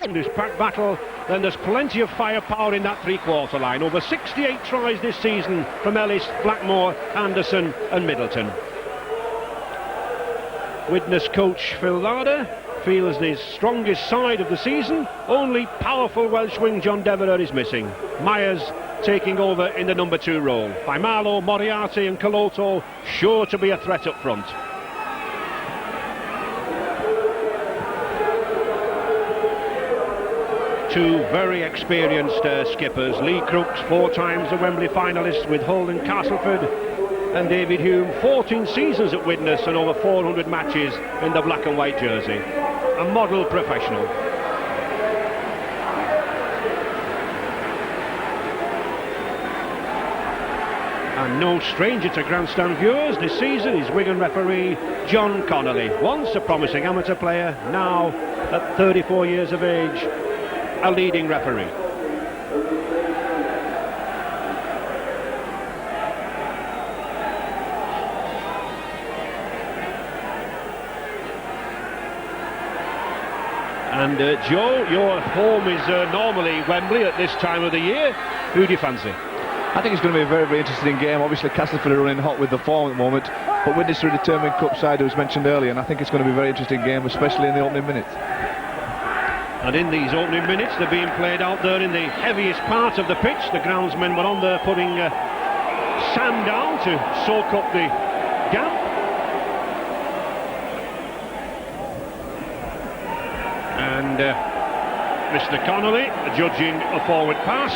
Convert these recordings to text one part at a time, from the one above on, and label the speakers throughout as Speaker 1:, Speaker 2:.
Speaker 1: In this pack battle, then there's plenty of firepower in that three-quarter line. Over 68 tries this season from Ellis, Blackmore, Anderson and Middleton. Widnes coach Phil Larder feels his strongest side of the season. Only powerful Welsh wing John Devereux is missing. Myers taking over in the number 2 role. By Marlow, Moriarty and Coloto sure to be a threat up front. Two very experienced skippers. Lee Crooks, 4 times a Wembley finalist with Hull and Castleford, and David Hume, 14 seasons at Widnes and over 400 matches in the black and white jersey. A model professional. And no stranger to grandstand viewers this season is Wigan referee John Connolly. Once a promising amateur player, now at 34 years of age, a leading referee. And Joe, your home is normally Wembley at this time of the year. Who do you fancy?
Speaker 2: I think it's going to be a very, very interesting game. Obviously Castleford are running hot with the form at the moment, but Widnes are a determined cup side, as mentioned earlier, and I think it's going to be a very interesting game, especially in the opening minutes.
Speaker 1: And in these opening minutes, they're being played out there in the heaviest part of the pitch. The groundsmen were on there putting sand down to soak up the gap. And Mr. Connolly judging a forward pass.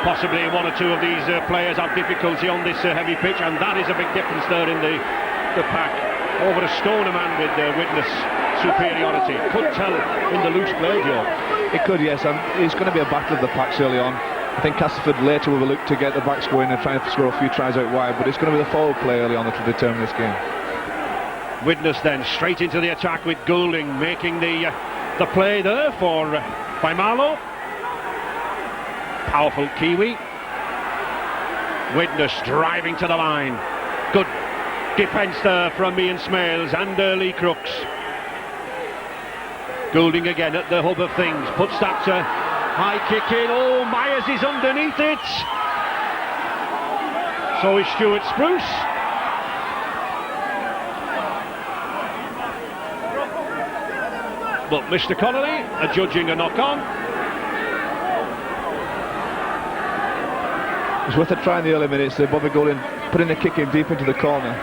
Speaker 1: Possibly 1 or 2 of these players have difficulty on this heavy pitch, and that is a big difference there in the pack. Over a stone a man with Widnes superiority. Could tell in the loose play, Joe.
Speaker 2: It could, yes, and it's going to be a battle of the packs early on. I think Castleford later will look to get the backs going and try to score a few tries out wide, but it's going to be the forward play early on that will determine this game.
Speaker 1: Widnes then straight into the attack with Goulding making the play there for by Marlow. Powerful Kiwi. Widnes driving to the line. Good defence there from Ian Smales and Lee Crooks. Goulding again at the hub of things, puts that high kick in. Oh, Myers is underneath it. So is Stuart Spruce. But Mr. Connolly judging a knock-on.
Speaker 2: It's worth a try in the early minutes. Bobby Goulding putting the kick in deep into the corner.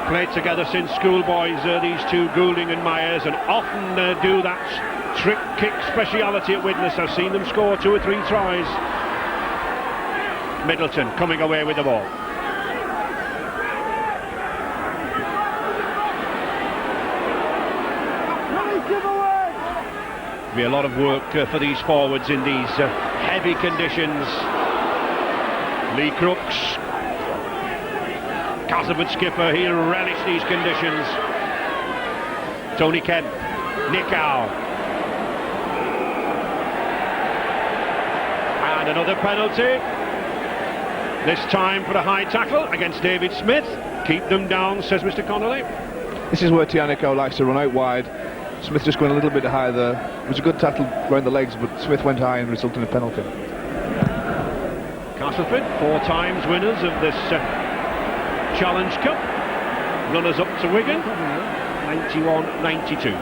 Speaker 1: Played together since schoolboys, these two, Goulding and Myers, and often do that trick kick speciality at Widnes. I've seen them score 2 or 3 tries. Middleton coming away with the ball. Be a lot of work for these forwards in these heavy conditions. Lee Crooks, Castleford skipper, he'll relish these conditions. Tony Kemp, Nick Howe. And another penalty. This time for a high tackle against David Smith. Keep them down, says Mr. Connolly.
Speaker 2: This is where Tianico likes to run out wide. Smith just going a little bit high there. It was a good tackle around the legs, but Smith went high and resulted in a penalty.
Speaker 1: Castleford, 4 times winners of this Challenge Cup. Runners up to Wigan, 91-92.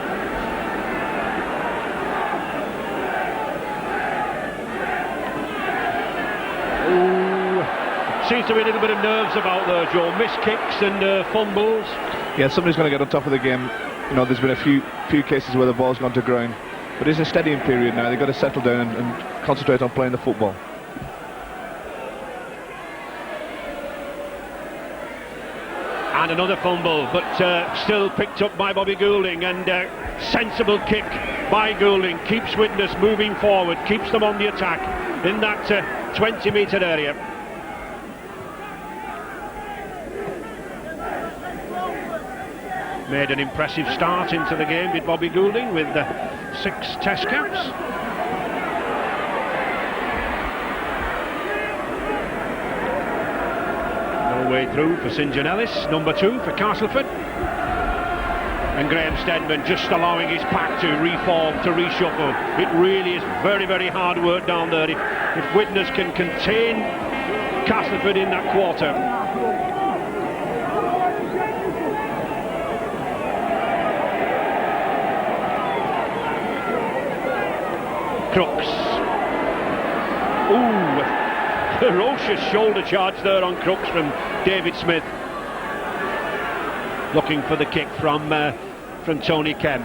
Speaker 1: Seems to be a little bit of nerves about there, Joe. Missed kicks and fumbles.
Speaker 2: Yeah, somebody's going to get on top of the game. You know, there's been a few cases where the ball's gone to ground, but it's a steadying period now. They've got to settle down and concentrate on playing the football.
Speaker 1: And another fumble, but still picked up by Bobby Goulding, and sensible kick by Goulding keeps Widnes moving forward, keeps them on the attack in that 20-metre area. Made an impressive start into the game, did Bobby Goulding, with 6 test caps. No way through for St John Ellis, number 2 for Castleford. And Graham Steadman just allowing his pack to reform, to reshuffle. It really is very, very hard work down there. If Widnes can contain Castleford in that quarter. Crooks. Ooh, ferocious shoulder charge there on Crooks from David Smith. Looking for the kick from Tony Kemp.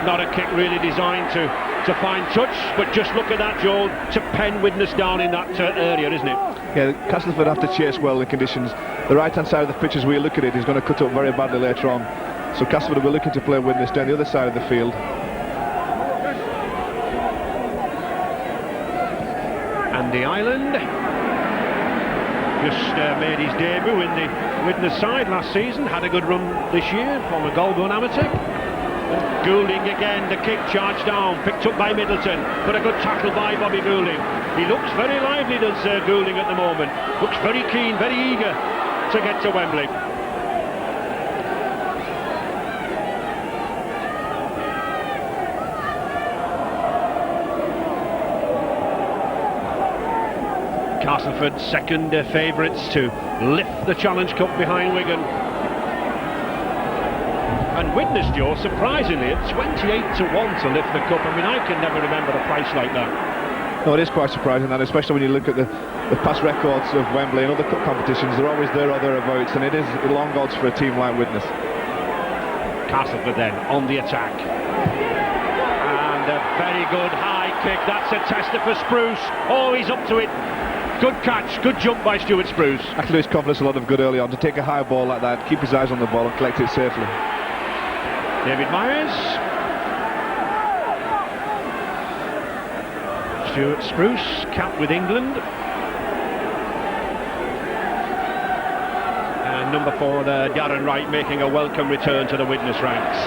Speaker 1: Not a kick really designed to find touch, but just look at that, Joel, to pen Widnes down in that area, isn't it?
Speaker 2: Yeah, Castleford have to chase well the conditions. The right-hand side of the pitch, as we look at it, is going to cut up very badly later on. So Castleford will be looking to play Widnes down the other side of the field.
Speaker 1: Andy Ireland just made his debut in the Widnes side last season, had a good run this year, former Goulburn amateur. Goulding again, the kick charged down, picked up by Middleton, but a good tackle by Bobby Goulding. He looks very lively, does Goulding at the moment. Looks very keen, very eager to get to Wembley. Castleford second favourites to lift the Challenge Cup behind Wigan. And Widnes, Joe, surprisingly at 28 to 1 to lift the cup. I mean, I can never remember a price like that.
Speaker 2: No, it is quite surprising, that, especially when you look at the past records of Wembley and other cup competitions. They're always there or thereabouts, and it is long odds for a team like Widnes.
Speaker 1: Castleford then on the attack. And a very good high kick. That's a tester for Spruce. Oh, he's up to it. Good catch, good jump by Stuart Spruce.
Speaker 2: Actually, his confidence a lot of good early on to take a high ball like that, keep his eyes on the ball and collect it safely.
Speaker 1: David Myers. Stuart Spruce, capped with England. And number 4 there, Darren Wright, making a welcome return to the Widnes ranks.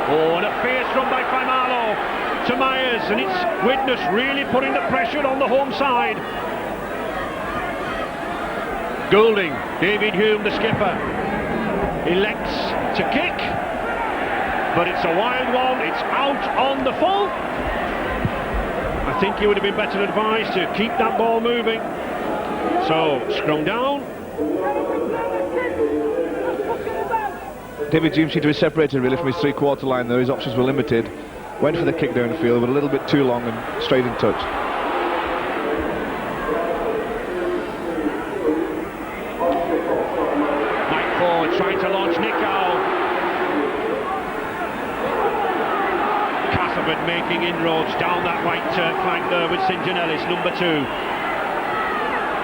Speaker 1: Oh, and a fierce run by Faimalo to Myers, and it's Widnes really putting the pressure on the home side. Goulding, David Hume, the skipper, elects to kick, but it's a wild one, it's out on the full. I think he would have been better advised to keep that ball moving. So, scrum down.
Speaker 2: David Hume seemed to be separated really from his three-quarter line there. His options were limited. Went for the kick down the field, but a little bit too long and straight in touch.
Speaker 1: Trying to launch Nickau. Castleford making inroads down that right flank there with St Janellis, number 2.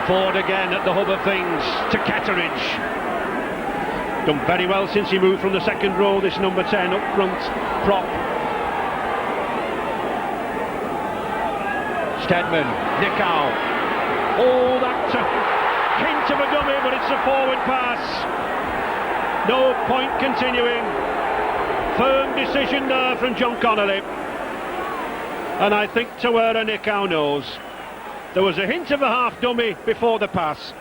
Speaker 1: Ford again at the hub of things to Ketteridge. Done very well since he moved from the second row, this number 10 up front prop. Steadman, Nickau. Oh, that's a hint of a dummy, but it's a forward pass. No point continuing. Firm decision there from John Connolly. And I think Tawera Nickau knows. There was a hint of a half dummy before the pass.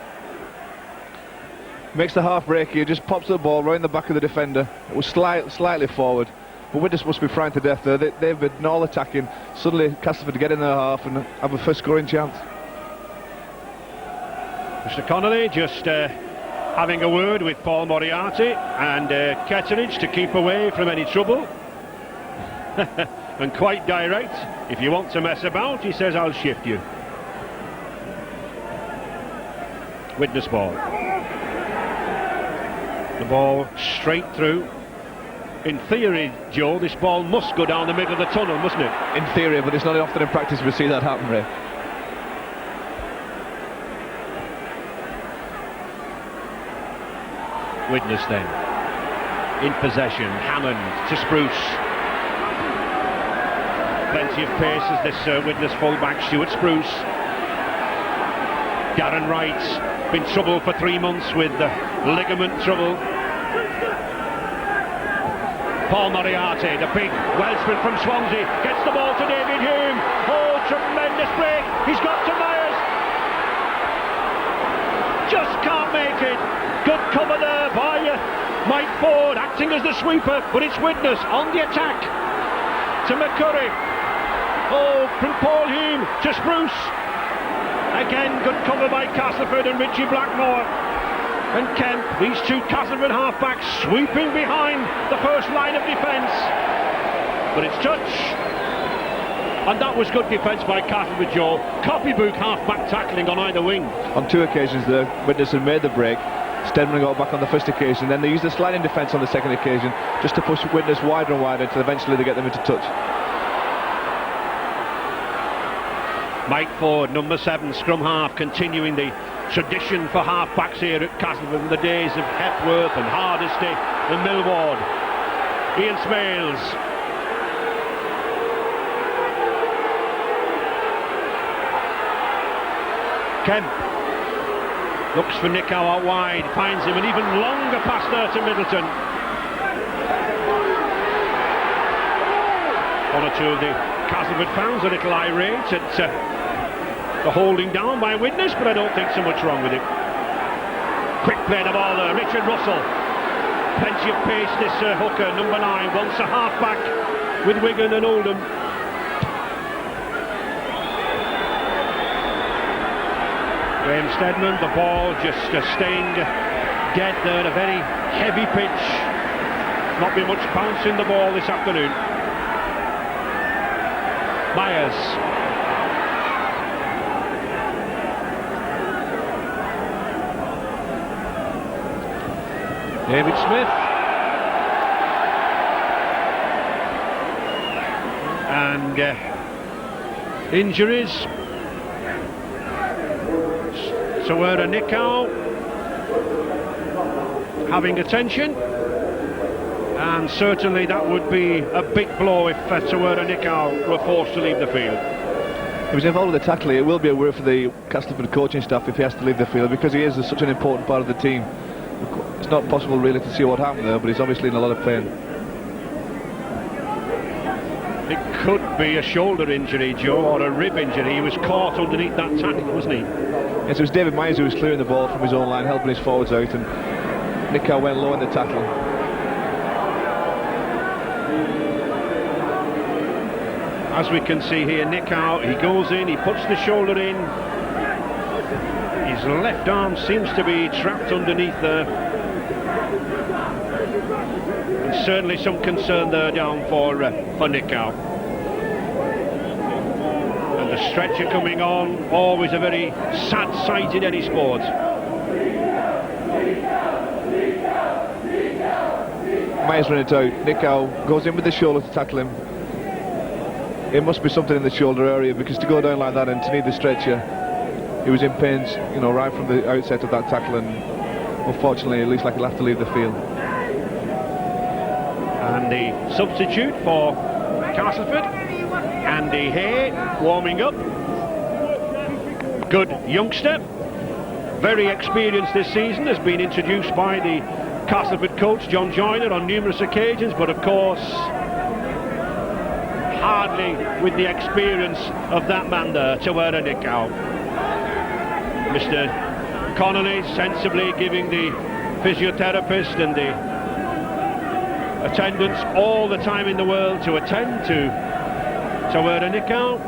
Speaker 2: Makes the half break here, just pops the ball right in the back of the defender. It was slightly forward. But Widnes must be frightened to death there. They've been all attacking. Suddenly Castleford get in their half and have a first scoring chance.
Speaker 1: Mr. Connolly just having a word with Paul Moriarty and Ketteridge to keep away from any trouble. And quite direct. If you want to mess about, he says, I'll shift you. Widnes ball. The ball straight through. In theory, Joe, this ball must go down the middle of the tunnel, mustn't it?
Speaker 2: In theory, but it's not often in practice we see that happen, Ray.
Speaker 1: Widnes then in possession. Hammond to Spruce. Plenty of pace as this Widnes fullback, Stuart Spruce. Darren Wright, been troubled for 3 months with ligament trouble. Paul Moriarty, the big Welshman from Swansea, gets the ball to David Hume. Oh, tremendous break. He's got to Myers. Just can't make it. Good cover there by Mike Ford acting as the sweeper, but it's Widnes on the attack to McCurry. Oh, from Paul Hume to Spruce. Again, good cover by Castleford and Richie Blackmore. And Kemp, these two Castleford half-backs sweeping behind the first line of defence. But it's touch. And that was good defence by Castleford, Joe. Copybook half-back tackling on either wing.
Speaker 2: On two occasions there, Widnes had made the break. Stedman got back on the first occasion. Then they used the sliding defence on the second occasion just to push Widnes wider and wider until eventually they get them into touch.
Speaker 1: Mike Ford, number 7, scrum half, continuing the tradition for half-backs here at Castleford in the days of Hepworth and Hardesty and Millward. Ian Smales. Kemp looks for Nick Howe out wide, finds him, an even longer pass there to Middleton. One or two of the Castleford fans a little irate at the holding down by Widnes, but I don't think so much wrong with it. Quick play the ball there, Richard Russell. Plenty of pace, this hooker, number 9, once a half-back with Wigan and Oldham. Graham Stedman, the ball just staying dead there, a very heavy pitch. Not been much bounce in the ball this afternoon. Myers. David Smith. And injuries. Tawera Nickau having attention. And certainly that would be a big blow if Tawera Nickau were forced to leave the field.
Speaker 2: He was involved with the tackling. It will be a worry for the Castleford coaching staff if he has to leave the field, because he is such an important part of the team. It's not possible really to see what happened there, but he's obviously in a lot of pain.
Speaker 1: It could be a shoulder injury, Joe, or a rib injury. He was caught underneath that tackle, wasn't he?
Speaker 2: Yes, it was David Myers who was clearing the ball from his own line, helping his forwards out, and Nickau went low in the tackle.
Speaker 1: As we can see here, Nickau, he goes in, he puts the shoulder in. His left arm seems to be trapped underneath there. And certainly some concern there down for Nickau. And the stretcher coming on, always a very sad sight in any sport.
Speaker 2: Myers running it out. Nickau goes in with the shoulder to tackle him. It must be something in the shoulder area, because to go down like that and to need the stretcher, he was in pain, you know, right from the outset of that tackle, and unfortunately it looks like he'll have to leave the field.
Speaker 1: And the substitute for Castleford, Andy Hay, warming up. Good youngster, very experienced this season, has been introduced by the Castleford coach John Joyner on numerous occasions, but of course hardly with the experience of that man there, Tawera Nickau. Mr. Connolly sensibly giving the physiotherapist and the attendants all the time in the world to attend to Tawera Nickau.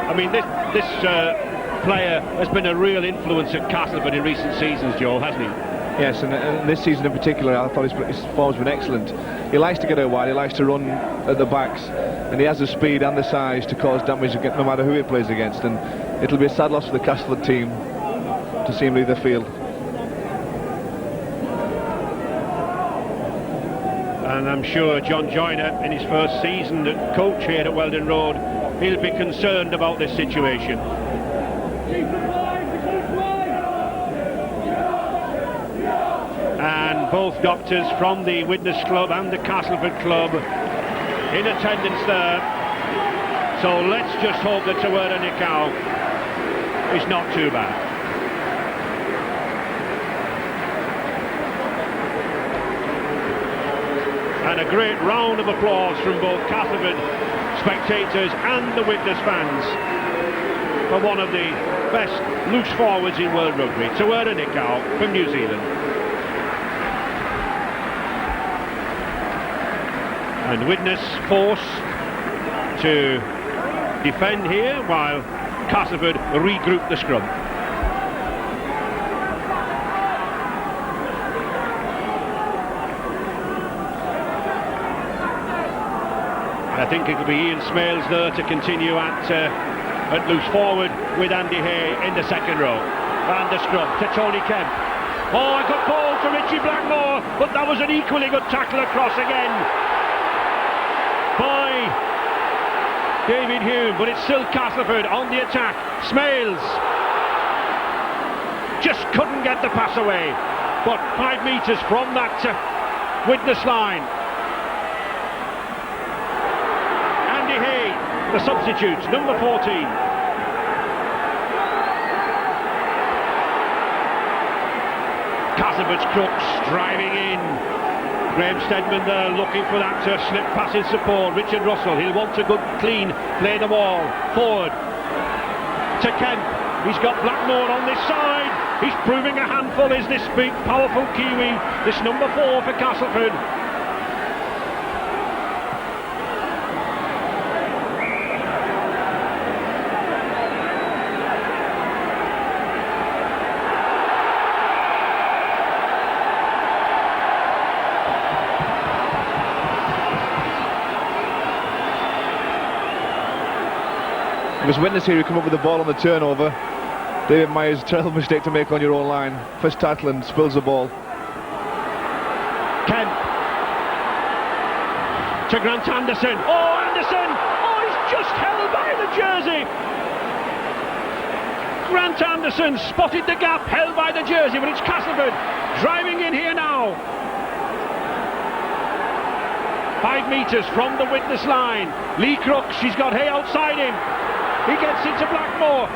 Speaker 1: I mean, this player has been a real influence at Castleford in recent seasons, Joe, hasn't he?
Speaker 2: Yes, and this season in particular, I thought his form's been excellent. He likes to get out wide, he likes to run at the backs, and he has the speed and the size to cause damage no matter who he plays against, and it'll be a sad loss for the Castleford team to see him leave the field.
Speaker 1: And I'm sure John Joyner, in his first season as coach here at Weldon Road, he'll be concerned about this situation. And both doctors from the Widnes Club and the Castleford Club in attendance there. So let's just hope that Tawera Nickau is not too bad. And a great round of applause from both Castleford spectators and the Widnes fans. for one of the best loose forwards in world rugby. Tawera Nikau from New Zealand. And Widnes forced to defend here while Castleford regroup the scrum. I think it could be Ian Smales there to continue at loose forward with Andy Hay in the second row. And the scrum to Tony Kemp. Oh, a good ball to Richie Blackmore, but that was an equally good tackle across again by David Hume, but it's still Castleford on the attack. Smales just couldn't get the pass away, but 5 metres from that Widnes line. The substitute, number 14. Castleford's Crooks driving in. Graham Steadman there looking for that slip pass in support. Richard Russell, he'll want a good clean play the ball forward to Kemp. He's got Blackmore on this side. He's proving a handful, is this big powerful Kiwi, this number 4 for Castleford.
Speaker 2: Because Widnes here, you come up with the ball on the turnover. David Myers, terrible mistake to make on your own line. First tackle and spills the ball.
Speaker 1: Kemp to Grant Anderson. Oh, Anderson! Oh, he's just held by the jersey. Grant Anderson spotted the gap, held by the jersey, but it's Castleford driving in here now. 5 metres from the Widnes line. Lee Crooks, he's got Hay outside him. He gets into Blackmore.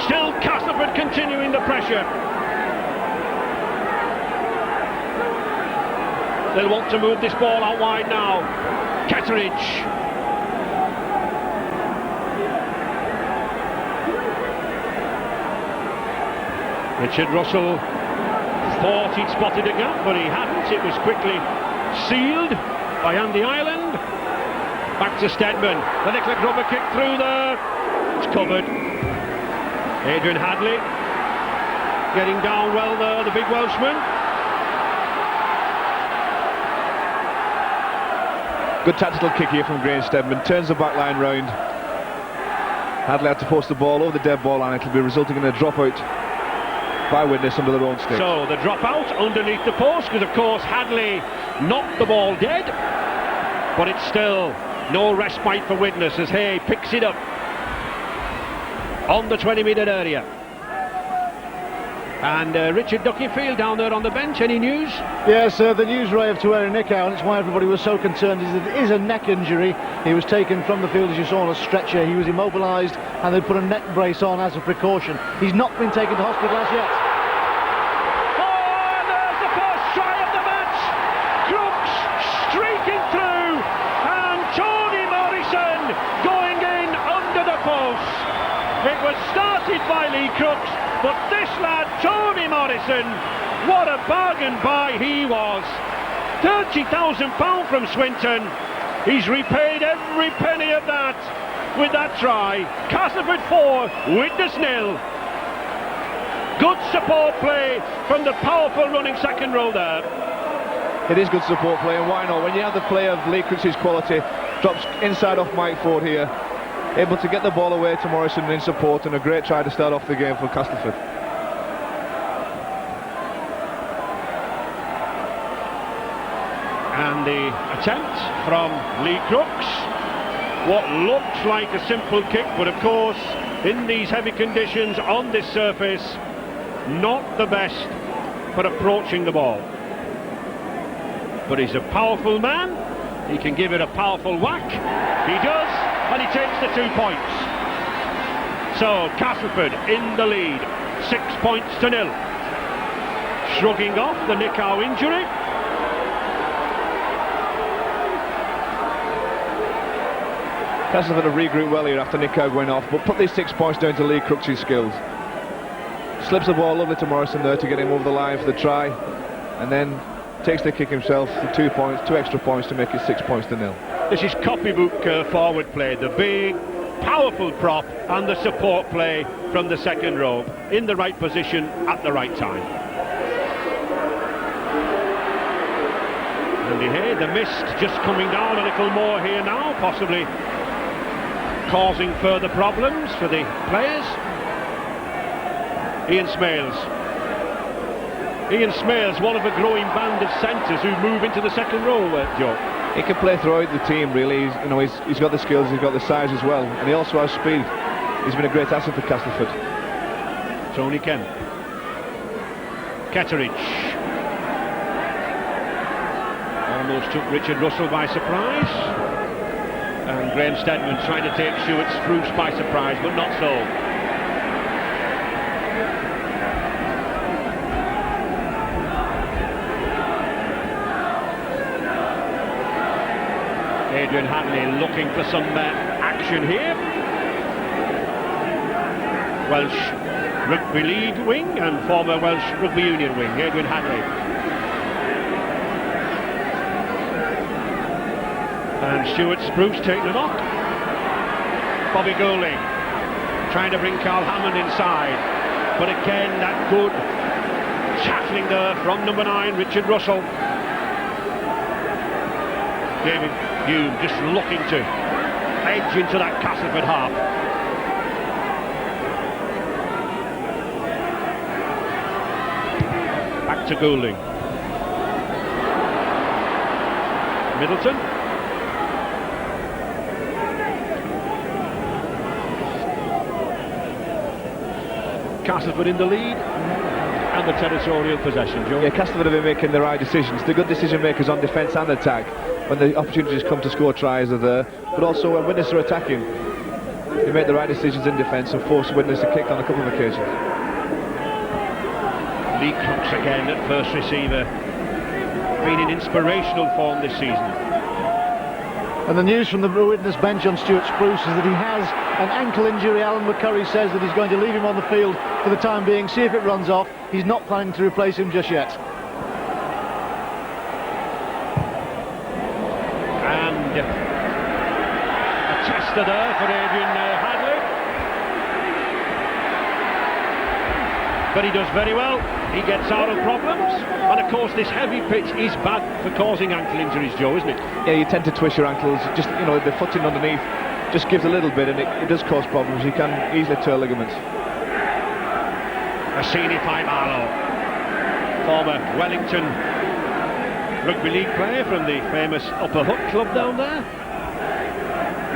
Speaker 1: Still Castleford continuing the pressure. They'll want to move this ball out wide now. Ketteridge. Richard Russell thought he'd spotted a gap, but he hadn't. It was quickly sealed by Andy Ireland. Back to Steadman. The Nicola Grubber kick through there. It's covered. Adrian Hadley getting down well there, the big Welshman.
Speaker 2: Good tactical kick here from Graham Steadman. Turns the back line round. Hadley had to post the ball over the dead ball line. It'll be resulting in a dropout by Widnes under their own stick.
Speaker 1: So the dropout underneath the post, because of course Hadley knocked the ball dead, but it's still no respite for Widnes as Hay picks it up on the 20-metre area. And Richard Duckyfield down there on the bench, any news?
Speaker 3: Yes, the news, Ray, of Tawera Nikau, and it's why everybody was so concerned, is that it is a neck injury. He was taken from the field, as you saw, on a stretcher. He was immobilised and they put a neck brace on as a precaution. He's not been taken to hospital as yet.
Speaker 1: Oh, there's the first try of the match. Crooks streaking through and Tony Morrison going in under the post. It was started by Lee Crooks, but this lad, Tony Morrison, what a bargain buy he was. £30,000 from Swinton. He's repaid every penny of that with that try. Castleford 4, Widnes 0. Good support play from the powerful running second row there.
Speaker 2: It is good support play, and why not? When you have the play of Lee Crooks' quality, drops inside off Mike Ford here, able to get the ball away to Morrison in support, and a great try to start off the game for Castleford.
Speaker 1: And the attempt from Lee Crooks, what looks like a simple kick, but of course in these heavy conditions on this surface, not the best for approaching the ball. But he's a powerful man, he can give it a powerful whack, he does, and he takes the 2 points. So Castleford in the lead, 6 points to 0. Shrugging off the Nikau injury.
Speaker 2: Castleford have regrouped well here after Nick Howe going off, but put these 6 points down to Lee Crooks' skills. Slips the ball lovely to Morrison there to get him over the line for the try, and then takes the kick himself for 2 points, 2 extra points to make it 6 points to 0.
Speaker 1: This is copybook forward play, the big, powerful prop and the support play from the second row, in the right position at the right time. And here, the mist just coming down a little more here now, possibly causing further problems for the players. Ian Smales, one of a growing band of centres who move into the second row, Joe.
Speaker 2: He can play throughout the team, really. He's got the skills, he's got the size as well, and he also has speed. He's been a great asset for Castleford.
Speaker 1: Tony Kemp. Ketteridge. Almost took Richard Russell by surprise. And Graham Steadman trying to take Stuart Spruce by surprise, but not so. Adrian Hadley looking for some action here. Welsh Rugby League wing and former Welsh Rugby Union wing, Adrian Hadley. And Stuart Spruce taking a knock. Bobby Goulding trying to bring Carl Hammond inside, but again that good tackling there from number 9, Richard Russell. David Hume just looking to edge into that Castleford half. Back to Goulding. Middleton. Castleford in the lead and the territorial possession, Joe.
Speaker 2: Yeah, Castleford have been making the right decisions. They're good decision makers on defence and attack when the opportunities come to score tries are there, but also when Widnes are attacking, they make the right decisions in defence and force Widnes to kick on a couple of occasions.
Speaker 1: Lee Crooks again at first receiver, been in inspirational form this season.
Speaker 3: And the news from the Widnes bench on Stuart Spruce is that he has an ankle injury. Alan McCurry says that he's going to leave him on the field for the time being, see if it runs off. He's not planning to replace him just yet.
Speaker 1: And a tester there for Adrian Hadley. But he does very well. He gets out of problems. And of course this heavy pitch is bad for causing ankle injuries, Joe, isn't it?
Speaker 2: Yeah, you tend to twist your ankles. Just, the footing underneath just gives a little bit, and it does cause problems. You can easily tear ligaments.
Speaker 1: Assini Faimalo, former Wellington Rugby League player from the famous Upper Hutt club down there.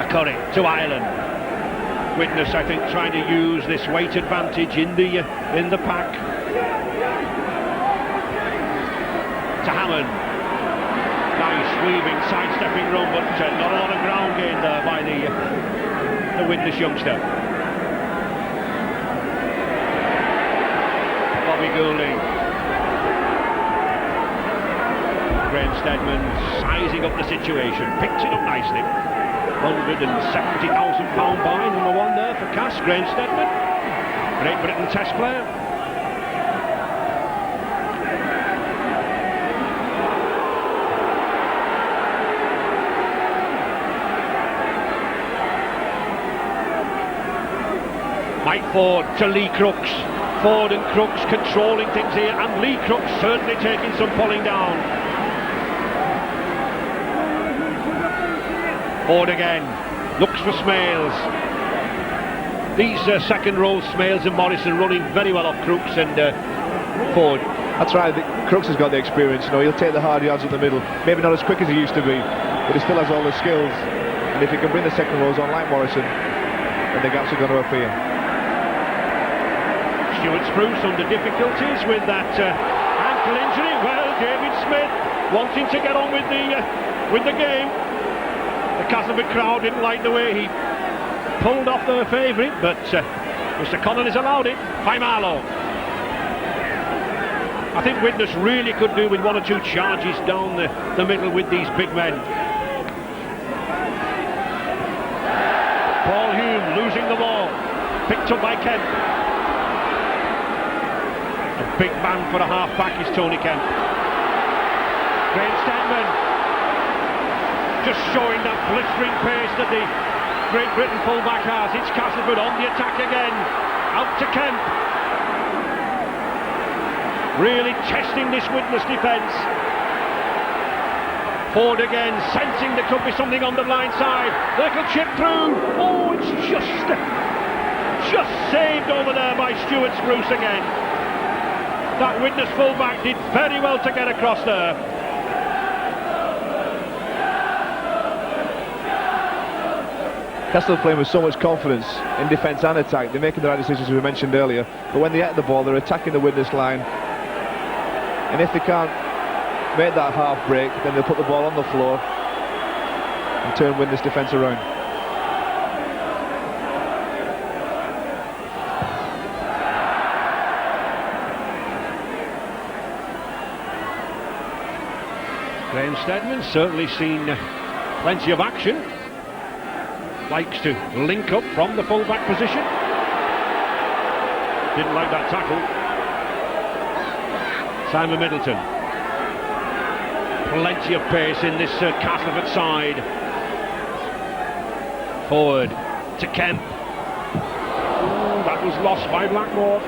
Speaker 1: McCurry to Ireland. Widnes, I think, trying to use this weight advantage in the pack. To Hammond. Nice weaving, sidestepping run, but not a lot of ground gain there by the Widnes youngster. Bobby Goulding. Graham Steadman sizing up the situation, picked it up nicely. £170,000 buy, number 1 there for Cass, Graham Steadman. Great Britain Test player. Mike Ford to Lee Crooks. Ford and Crooks controlling things here, and Lee Crooks certainly taking some pulling down. Ford again, looks for Smales. These second row, Smales and Morrison, running very well off Crooks and Ford.
Speaker 2: That's right, Crooks has got the experience, he'll take the hard yards in the middle. Maybe not as quick as he used to be, but he still has all the skills. And if he can bring the second rows on like Morrison, then the gaps are going to appear.
Speaker 1: Stuart Spruce under difficulties with that ankle injury. Well, David Smith wanting to get on with the game. The Castleford crowd didn't like the way he pulled off their favourite, but Mr. Connon has allowed it. Faimalo. I think Widnes really could do with 1 or 2 charges down the middle with these big men. Picked up by Kemp. A big man for a half-back is Tony Kemp. Graham Steadman just showing that blistering pace that the Great Britain full-back has. It's Castleford on the attack again. Out to Kemp. Really testing this Widnes defence. Ford again, sensing there could be something on the blind side. The little chip through. Oh, it's just saved over there by Stuart Spruce again. That Widnes full-back did very well to get across there.
Speaker 2: Castle playing with so much confidence in defence and attack. They're making the right decisions, as we mentioned earlier. But when they get the ball, they're attacking the Widnes line. And if they can't make that half break, then they'll put the ball on the floor and turn Widnes defence around.
Speaker 1: Graham Steadman certainly seen plenty of action. Likes to link up from the full-back position. Didn't like that tackle. Simon Middleton. Plenty of pace in this Castleford side. Forward to Kemp. Ooh, that was lost by Blackmore.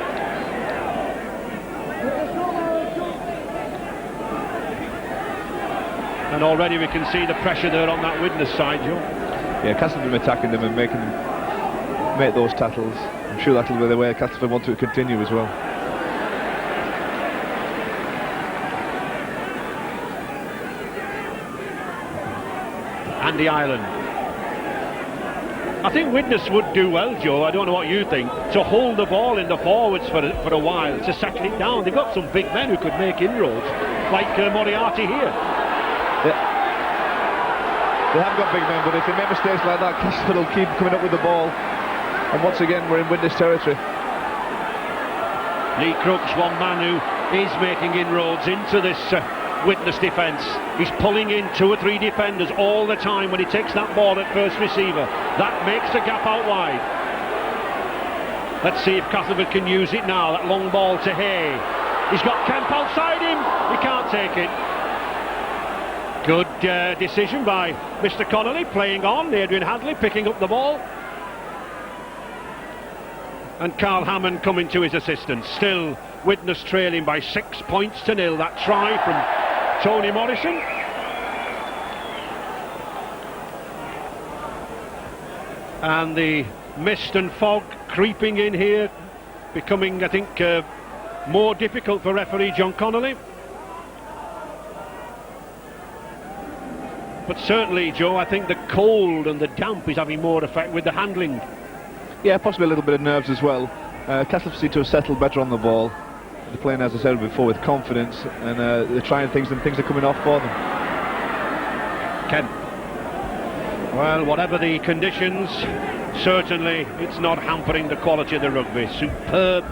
Speaker 1: And already we can see the pressure there on that Widnes side, Joe.
Speaker 2: Yeah, Castleford attacking them and making them make those tackles. I'm sure that'll be the way Castleford want to continue as well.
Speaker 1: Andy Ireland. I think Widnes would do well, Joe, I don't know what you think, to hold the ball in the forwards for a while, to settle it down. They've got some big men who could make inroads, like Moriarty here.
Speaker 2: They have got big men, but if they make mistakes like that, Castleford will keep coming up with the ball. And once again, we're in Widnes territory.
Speaker 1: Lee Crooks, one man who is making inroads into this Widnes defence. He's pulling in 2 or 3 defenders all the time when he takes that ball at first receiver. That makes the gap out wide. Let's see if Castleford can use it now. That long ball to Hay. He's got Kemp outside him. He can't take it. Good decision by Mr. Connolly, playing on. Adrian Hadley picking up the ball. And Carl Hammond coming to his assistance. Still Widnes trailing by 6 points to 0. That try from Tony Morrison. And the mist and fog creeping in here, becoming, I think, more difficult for referee John Connolly. But certainly, Joe, I think the cold and the damp is having more effect with the handling.
Speaker 2: Yeah, possibly a little bit of nerves as well. Castleford seem to have settled better on the ball. They're playing, as I said before, with confidence, and they're trying things and things are coming off for them.
Speaker 1: Kemp. Well, whatever the conditions, certainly it's not hampering the quality of the rugby. Superb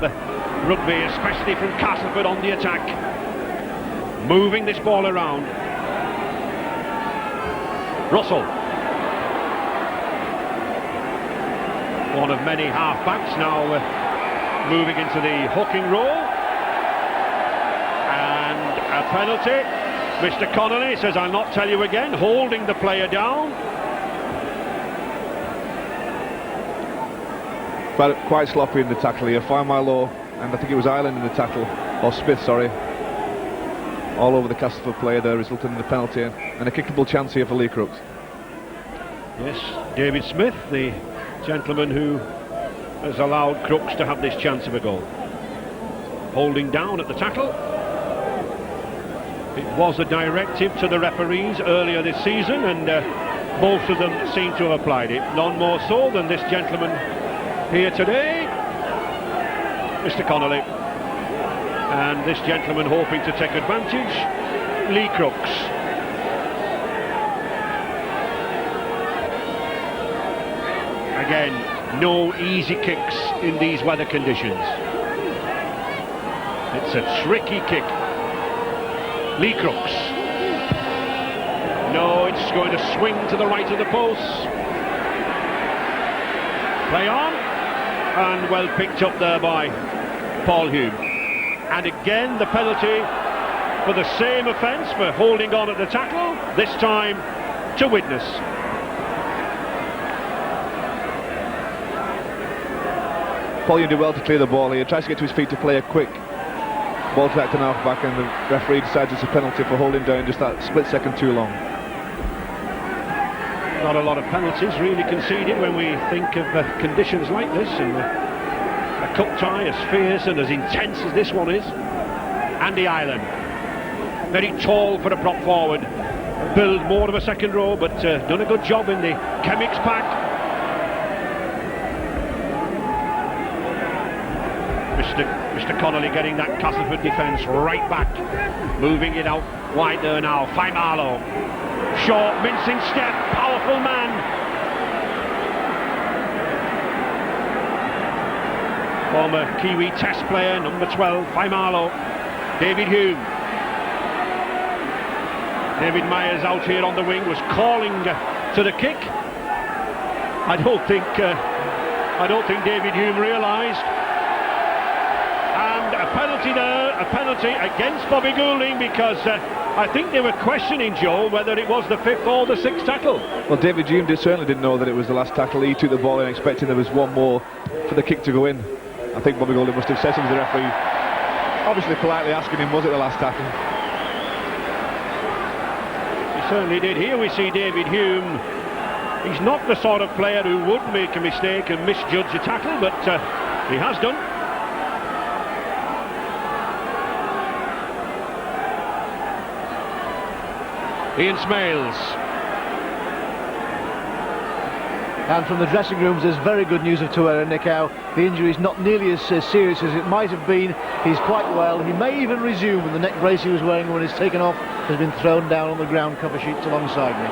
Speaker 1: rugby, especially from Castleford on the attack. Moving this ball around. Russell. One of many half-backs now moving into the hooking role. And a penalty. Mr. Connolly says, I'll not tell you again, holding the player down.
Speaker 2: But quite sloppy in the tackle here. 5 mile low, and I think it was Ireland in the tackle, or Smith, sorry. All over the Castleford player there, resulting in the penalty and a kickable chance here for Lee Crooks.
Speaker 1: Yes, David Smith, the gentleman who has allowed Crooks to have this chance of a goal. Holding down at the tackle. It was a directive to the referees earlier this season, and most of them seem to have applied it. None more so than this gentleman here today, Mr. Connolly. And this gentleman hoping to take advantage, Lee Crooks. Again, no easy kicks in these weather conditions. It's a tricky kick. Lee Crooks. No, it's going to swing to the right of the post. Play on. and well picked up there by Paul Hume. And again the penalty for the same offence, for holding on at the tackle, this time to Widnes.
Speaker 2: Paul Hume did well to clear the ball here, tries to get to his feet to play a quick ball track to half-back, and the referee decides it's a penalty for holding down just that split second too long.
Speaker 1: Not a lot of penalties really conceded when we think of conditions like this, and a cup tie as fierce and as intense as this one is. Andy Ireland, very tall for a prop forward, build more of a second row, but done a good job in the Chemics pack. Mr. Connolly getting that Castleford defence right back, moving it out wide there now. Faimalo, short, mincing step, powerful man. Former Kiwi Test player, number 12, Faimalo. David Hume. David Myers out here on the wing was calling to the kick. I don't think David Hume realised. And a penalty there, a penalty against Bobby Goulding, because I think they were questioning, Joe, whether it was the 5th or the 6th tackle.
Speaker 2: Well, David Hume certainly didn't know that it was the last tackle. He took the ball in expecting there was one more for the kick to go in. I think Bobby Goulding must have said something to the referee, obviously politely asking him, was it the last tackle?
Speaker 1: He certainly did. Here we see David Hume. He's not the sort of player who would make a mistake and misjudge a tackle, but he has done. Ian Smales.
Speaker 3: And from the dressing rooms there's very good news of Tuera Nikau. The injury is not nearly as serious as it might have been. He's quite well. He may even resume, and the neck brace he was wearing when it's taken off has been thrown down on the ground cover sheets alongside me.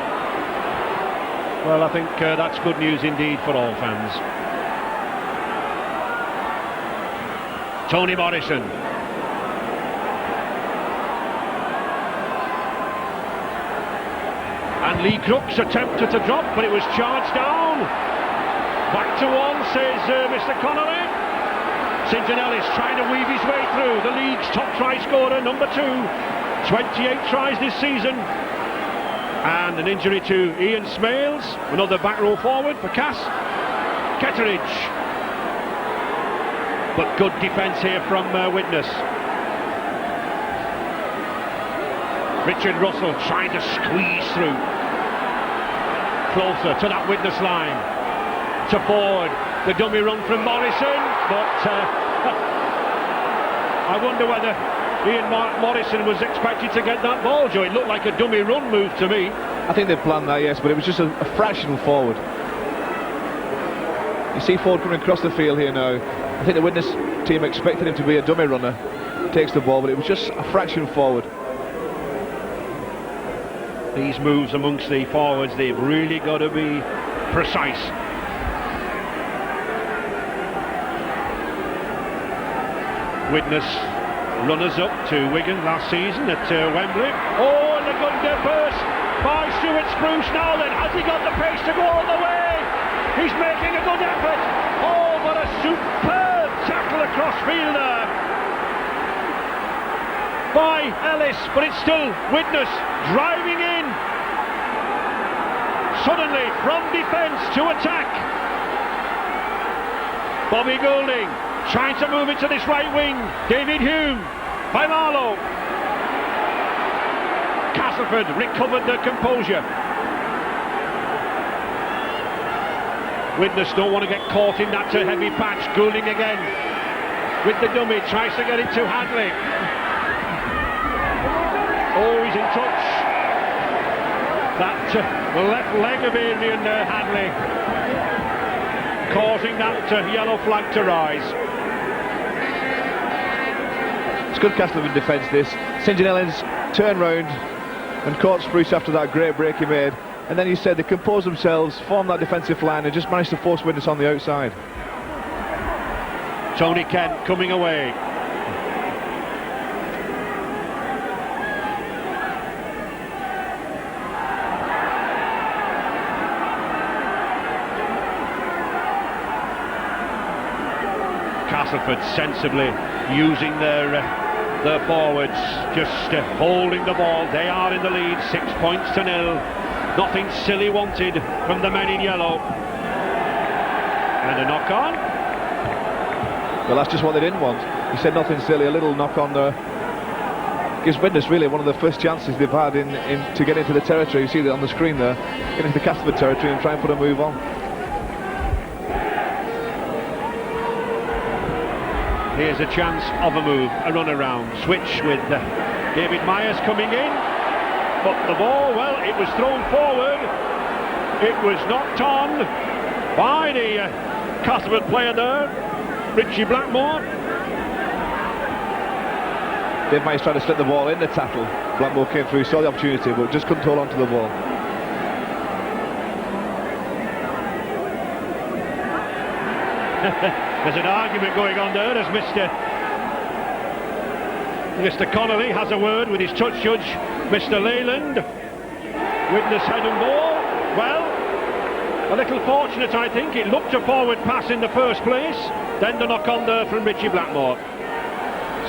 Speaker 1: Well, I think that's good news indeed for all fans. Tony Morrison. And Lee Crooks attempted to drop, but it was charged down. Back to one, says Mr. Connolly. St. John Ellis trying to weave his way through. The league's top try scorer, number 2. 28 tries this season. And an injury to Ian Smales. Another back row forward for Cass. Ketteridge. But good defence here from Widnes. Richard Russell trying to squeeze through. Closer to that Widnes line. To Ford. The dummy run from Morrison. But I wonder whether Ian Morrison was expected to get that ball, Joe. It looked like a dummy run move to me.
Speaker 2: I think they planned that, yes, but it was just a fractional forward. You see Ford coming across the field here now. I think the Widnes team expected him to be a dummy runner. Takes the ball, but it was just a fraction forward.
Speaker 1: These moves amongst the forwards, they've really got to be precise. Widnes runners up to Wigan last season at Wembley. Oh, and a good burst by Stuart Spruce now then. Has he got the pace to go all the way? He's making a good effort. Oh, what a superb tackle across field there by Ellis, but it's still Widnes driving in. Suddenly from defence to attack. Bobby Goulding trying to move it to this right wing. David Hume by Marlowe. Castleford recovered their composure. Widnes don't want to get caught in that heavy patch. Goulding again with the dummy, tries to get it to Hadley. Oh, he's in touch. That left leg of Adrian Hadley causing that yellow flag to rise.
Speaker 2: It's good Castleford defence this. St. John Ellis turned round and caught Spruce after that great break he made, and then he said they composed themselves, formed that defensive line and just managed to force Widnes on the outside.
Speaker 1: Tony Kent coming away. Castleford sensibly using their forwards, just holding the ball. They are in the lead, 6 points to 0. Nothing silly wanted from the men in yellow. And a knock on.
Speaker 2: Well, that's just what they didn't want. He said nothing silly, a little knock on there. Gives Widnes really one of the first chances they've had to get into the territory. You see that on the screen there, get into the Castleford territory and try and put a move on.
Speaker 1: Here's a chance of a move, a run around, switch with David Myers coming in, but the ball, well, it was thrown forward, it was knocked on by the Castleford player there, Richie Blackmore.
Speaker 2: Dave Myers tried to slip the ball in the tackle. Blackmore came through, saw the opportunity, but just couldn't hold on to the ball.
Speaker 1: There's an argument going on there as Mr. Connolly has a word with his touch judge, Mr. Leyland. Widnes head and ball. Well, a little fortunate, I think. It looked a forward pass in the first place. Then the knock on there from Richie Blackmore.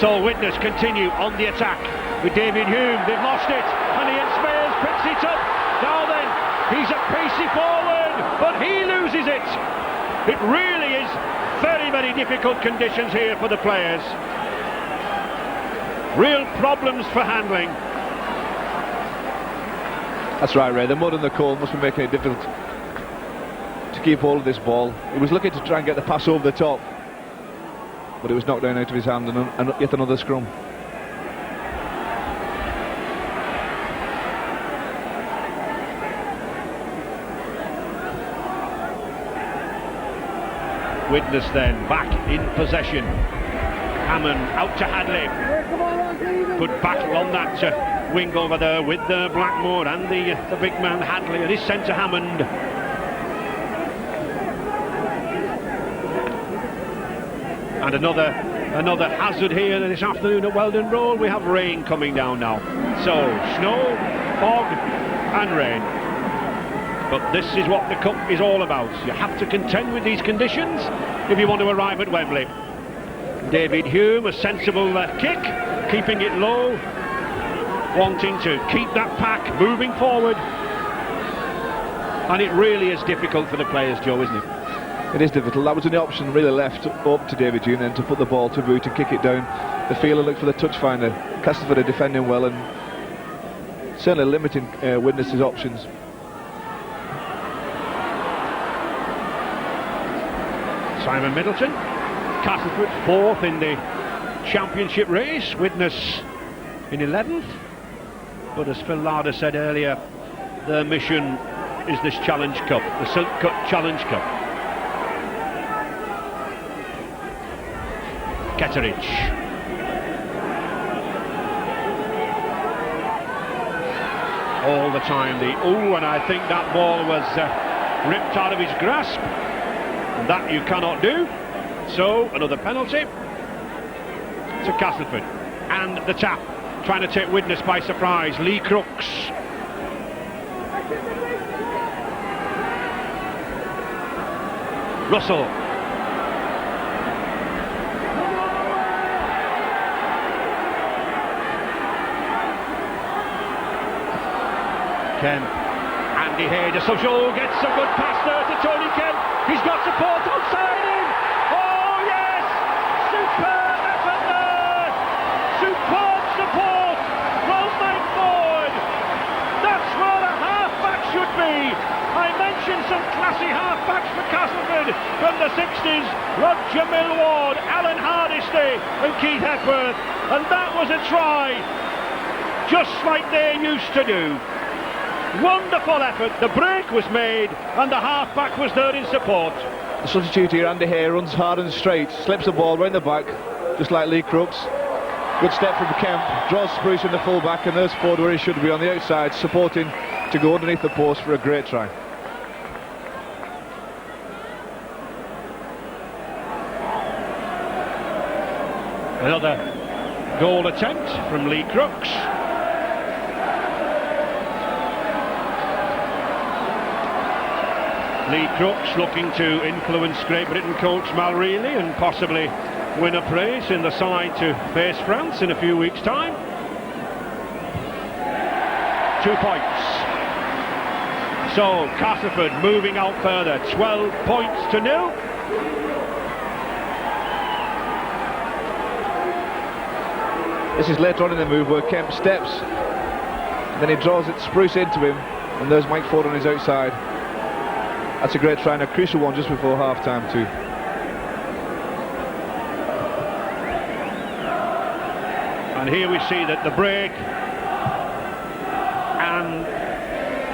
Speaker 1: So Widnes continue on the attack with David Hume. They've lost it, and Ian Smales picks it up. Now then, he's a pacey forward, but he loses it. It really is very, very difficult conditions here for the players. Real problems for handling.
Speaker 2: That's right, Ray. The mud and the cold must be making it difficult to keep hold of this ball. He was looking to try and get the pass over the top, but it was knocked down out of his hand, and yet another scrum.
Speaker 1: Widnes then back in possession. Hammond out to Hadley. Put back on that wing over there with Blackmore and the big man Hadley, and his centre Hammond. And another hazard here this afternoon at Weldon Road. We have rain coming down now. So snow, fog and rain. But this is what the Cup is all about. You have to contend with these conditions if you want to arrive at Wembley. David Hume, a sensible kick, keeping it low, wanting to keep that pack moving forward. And it really is difficult for the players, Joe, isn't it?
Speaker 2: It is difficult. That was an option really left up to David Hume then to put the ball to boot and kick it down the field and look for the touch finder. Castleford are defending well and certainly limiting Widnes' options.
Speaker 1: Simon Middleton, Castleford 4th in the championship race, Widnes in 11th. But as Phil Larder said earlier, their mission is this Challenge Cup, the Silk Cut Challenge Cup. Ketteridge. All the time and I think that ball was ripped out of his grasp. That you cannot do. So another penalty to Castleford. And the tap, trying to take Widnes by surprise. Lee Crooks. Russell. Kemp. Andy Hay, the social, gets a good pass there to Tony Kemp. He's got support outside him. Oh yes! Superb effort there! Superb support from Mike Ford. That's where the half-back should be. I mentioned some classy half-backs for Castleford from the 60s. Roger Millward, Alan Hardisty and Keith Hepworth. And that was a try, just like they used to do. Wonderful effort, the break was made and the half-back was there in support.
Speaker 2: The substitute here, Andy Hay, runs hard and straight, slips the ball right in the back, just like Lee Crooks. Good step from Kemp, draws Spruce in the full-back, and there's Ford where he should be on the outside, supporting to go underneath the post for a great try.
Speaker 1: Another goal attempt from Lee Crooks. Lee Crooks looking to influence Great Britain coach Mal Reilly and possibly win a place in the side to face France in a few weeks' time. 2 points. So Castleford moving out further, 12 points to 0.
Speaker 2: This is later on in the move where Kemp steps, then he draws it Spruce into him, and there's Mike Ford on his outside. That's a great try and a crucial one just before half-time too.
Speaker 1: And here we see that the break and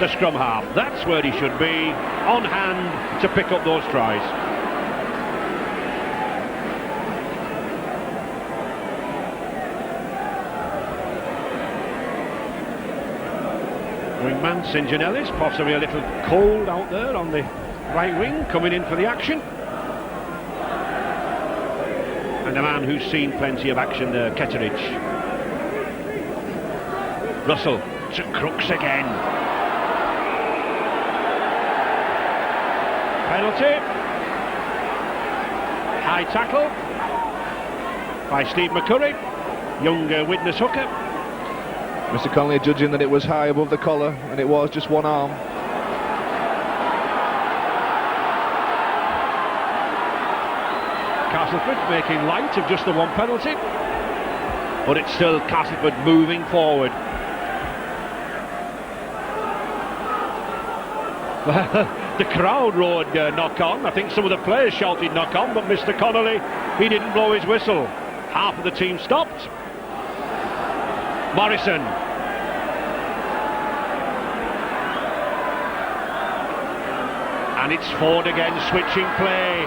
Speaker 1: the scrum half, that's where he should be, on hand to pick up those tries. Wingman St Janellis, possibly a little cold out there on the right wing, coming in for the action. And a man who's seen plenty of action there, Ketteridge. Russell to Crooks again. Penalty. High tackle by Steve McCurry, younger Widnes hooker.
Speaker 2: Mr. Connolly judging that it was high above the collar, and it was just one arm.
Speaker 1: Castleford making light of just the one penalty, but it's still Castleford moving forward. The crowd roared knock on. I think some of the players shouted knock on, but Mr. Connolly, he didn't blow his whistle. Half of the team stopped. Morrison. And it's Ford again, switching play.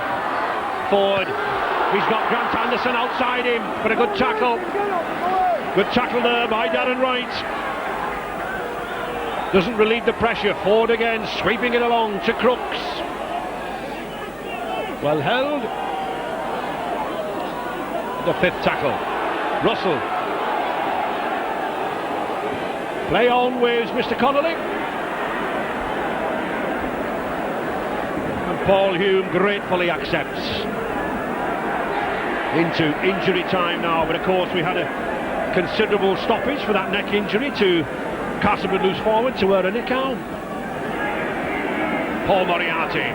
Speaker 1: Ford, he's got Grant Anderson outside him, but a good tackle. Good tackle there by Darren Wright. Doesn't relieve the pressure. Ford again, sweeping it along to Crooks. Well held. The fifth tackle. Russell. Play on, waves Mr. Connolly. And Paul Hume gratefully accepts. Into injury time now, but of course we had a considerable stoppage for that neck injury to Castleford loose forward to Nikau. Paul Moriarty.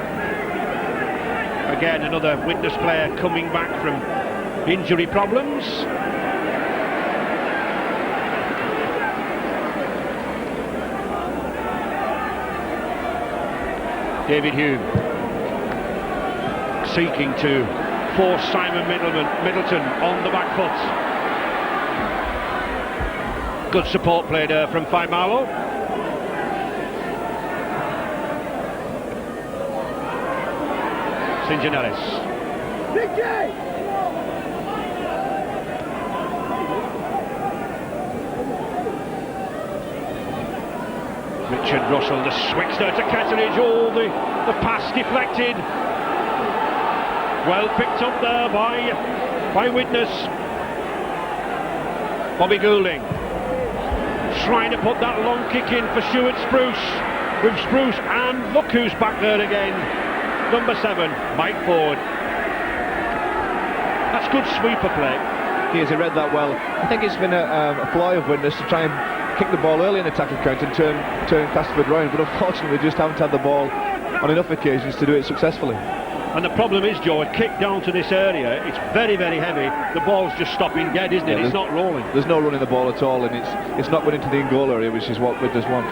Speaker 1: Again, another Widnes player coming back from injury problems. David Hume seeking to force Simon Middleton on the back foot. Good support play there from Faimalo. St Janellis. Richard Russell, the switch there to Ketteridge. Oh, the pass deflected. Well picked up there by Widnes. Bobby Goulding trying to put that long kick in for Stuart Spruce. With Spruce, and look who's back there again. Number 7, Mike Ford. That's good sweeper play.
Speaker 2: He has read that well. I think it's been a ploy of Widnes to try and kick the ball early in the tackle count and turn Castleford round, but unfortunately they just haven't had the ball on enough occasions to do it successfully.
Speaker 1: And the problem is, Joe, a kick down to this area, it's very, very heavy. The ball's just stopping dead, isn't it? It's not rolling.
Speaker 2: There's no running the ball at all, and it's not going into the in-goal area, which is what Widnes want.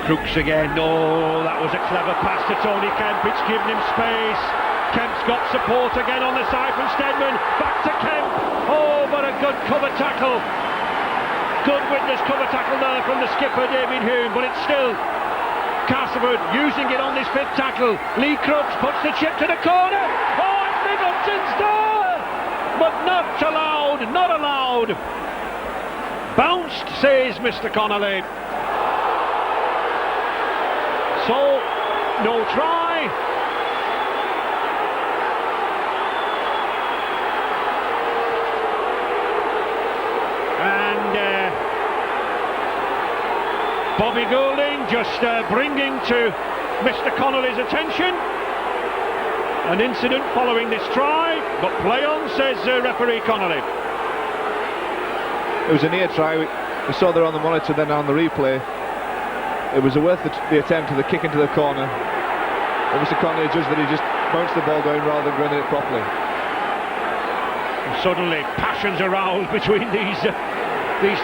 Speaker 1: Crooks again. Oh, that was a clever pass to Tony Kemp. It's given him space. Kemp's got support again on the side from Stedman. Back to Kemp. Oh, but a good cover tackle. Good Widnes cover tackle there from the skipper, David Hume. But it's still Castleford using it on this fifth tackle. Lee Crooks puts the chip to the corner. Oh, and Middleton's there. But not allowed. Not allowed. Bounced, says Mr. Connolly. So, no try. Bobby Goulding just bringing to Mr. Connolly's attention an incident following this try, but play on, says referee Connolly.
Speaker 2: It was a near try. We saw there on the monitor, then on the replay. It was worth the attempt of the kick into the corner. And Mr. Connolly judged that he just bounced the ball down rather than running it properly.
Speaker 1: And suddenly passions aroused between these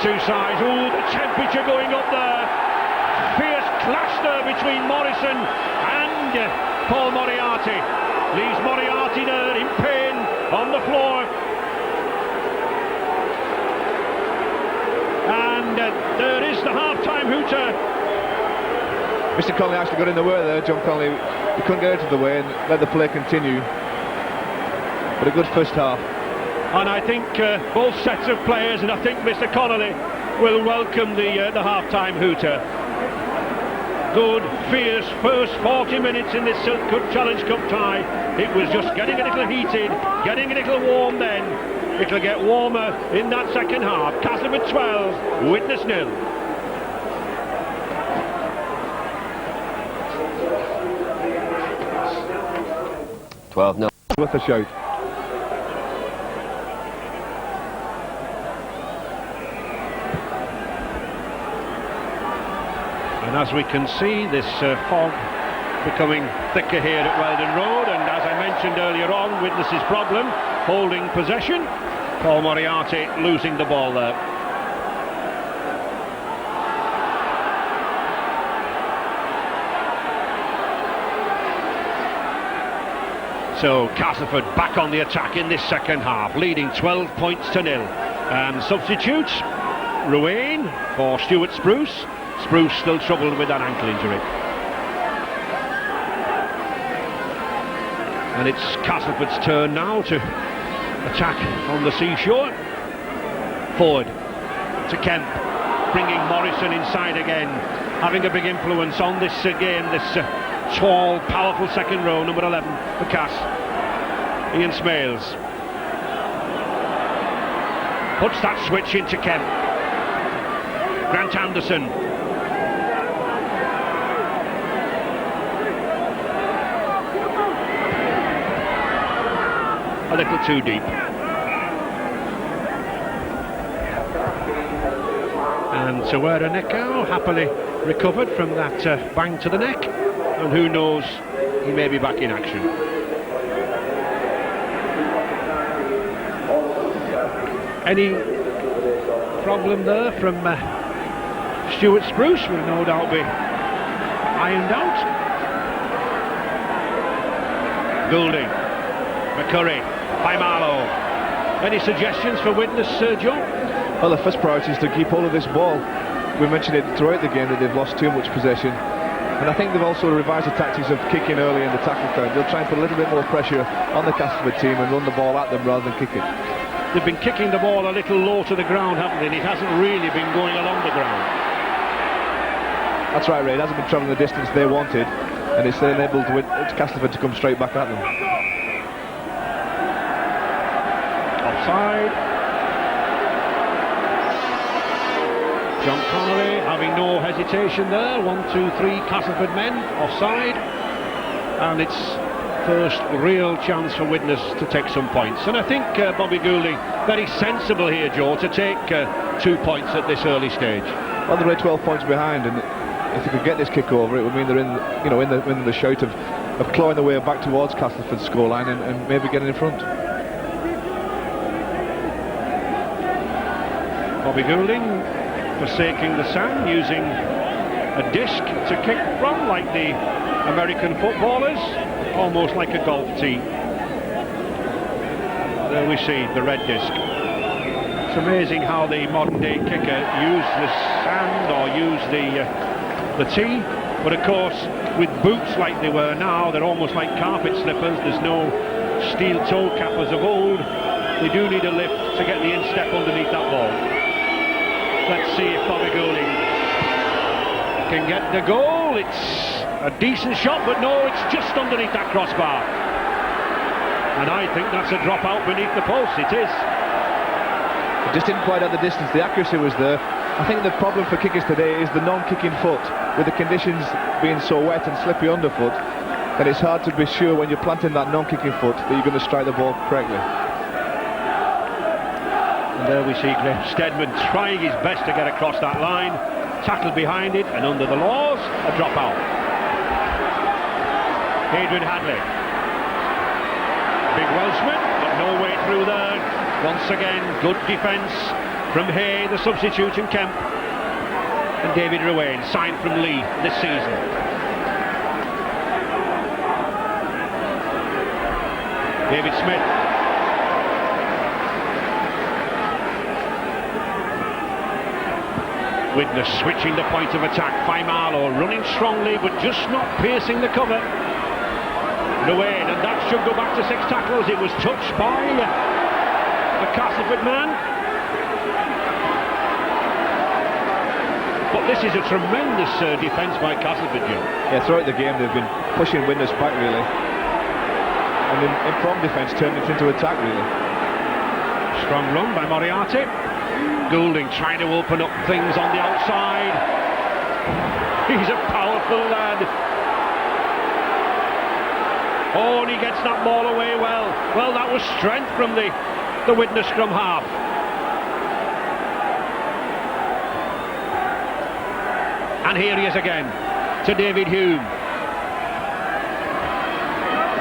Speaker 1: two sides. Oh, the temperature going up there. Fierce clash there between Morrison and Paul Moriarty. Leaves Moriarty there in pain on the floor. And there is the half-time hooter.
Speaker 2: Mr. Connolly actually got in the way there, John Connolly. He couldn't get out of the way and let the play continue. But a good first half.
Speaker 1: And I think both sets of players, and I think Mr. Connolly will welcome the half-time hooter. Good, fierce first 40 minutes in this Silk Cup Challenge Cup tie. It was just getting a little heated, getting a little warm then. It'll get warmer in that second half. Castleford 12, Widnes 0.
Speaker 2: Worth a shout.
Speaker 1: And as we can see, this fog becoming thicker here at Weldon Road, and as I mentioned earlier on, Widnes' problem, holding possession. Paul Moriarty losing the ball there. So Castleford back on the attack in this second half, leading 12 points to 0. And substitutes, Ruane for Stuart Spruce. Spruce still troubled with that ankle injury. And it's Castleford's turn now to attack on the seashore. Forward to Kemp, bringing Morrison inside again, having a big influence on this game, this tall, powerful second row, number 11 for Cass. Ian Smales puts that switch into Kemp. Grant Anderson. A little too deep. And Tawera Nekau happily recovered from that bang to the neck, and who knows, he may be back in action. Any problem there from Stuart Spruce will no doubt be ironed out. Goulding, McCurry, by Marlowe. Any suggestions for Widnes, Joe?
Speaker 2: Well, the first priority is to keep hold of this ball. We mentioned it throughout the game that they've lost too much possession, and I think they've also revised the tactics of kicking early in the tackle count. They'll try and put a little bit more pressure on the Castleford team and run the ball at them rather than kick it.
Speaker 1: They've been kicking the ball a little low to the ground, haven't they? And it hasn't really been going along the ground.
Speaker 2: That's right, Ray. It hasn't been travelling the distance they wanted, and it's enabled Castleford to come straight back at them.
Speaker 1: Offside. John Connolly having no hesitation there. 1, 2, 3 Castleford men offside, and it's first real chance for Widnes to take some points. And I think Bobby Goulding very sensible here, Joe, to take 2 points at this early stage.
Speaker 2: Well, they're 12 points behind, and if they could get this kick over, it would mean they're in the shout of clawing their way back towards Castleford's scoreline and maybe getting in front.
Speaker 1: Bobby Goulding forsaking the sand, using a disc to kick from, like the American footballers, almost like a golf tee. There we see the red disc. It's amazing how the modern day kicker use the sand or use the tee, but of course with boots like they were now, they're almost like carpet slippers. There's no steel toe cap as of old. They do need a lift to get the instep underneath that ball. Let's see if Bobby Goulding can get the goal. It's a decent shot, but no, it's just underneath that crossbar. And I think that's a drop out beneath the post. It is.
Speaker 2: It just didn't quite have the distance. The accuracy was there. I think the problem for kickers today is the non-kicking foot. With the conditions being so wet and slippy underfoot, that it's hard to be sure when you're planting that non-kicking foot that you're going to strike the ball correctly.
Speaker 1: And there we see Graham Steadman trying his best to get across that line. Tackled behind it, and under the laws, a drop out. Adrian Hadley. Big Welshman, but no way through there. Once again, good defence from Hay, the substitute, and Kemp. And David Ruane, signed from Lee this season. David Smith. Widnes switching the point of attack. Faimalo running strongly, but just not piercing the cover. Ruane, and that should go back to 6 tackles. It was touched by a Castleford man. But this is a tremendous defence by Castleford, Joe.
Speaker 2: Yeah, throughout the game they've been pushing Widnes back really, and in prompt defence turned it into attack really.
Speaker 1: Strong run by Moriarty. Goulding trying to open up things on the outside. He's a powerful lad. Oh, and he gets that ball away well. Well, that was strength from the Widnes scrum half. And here he is again, to David Hume.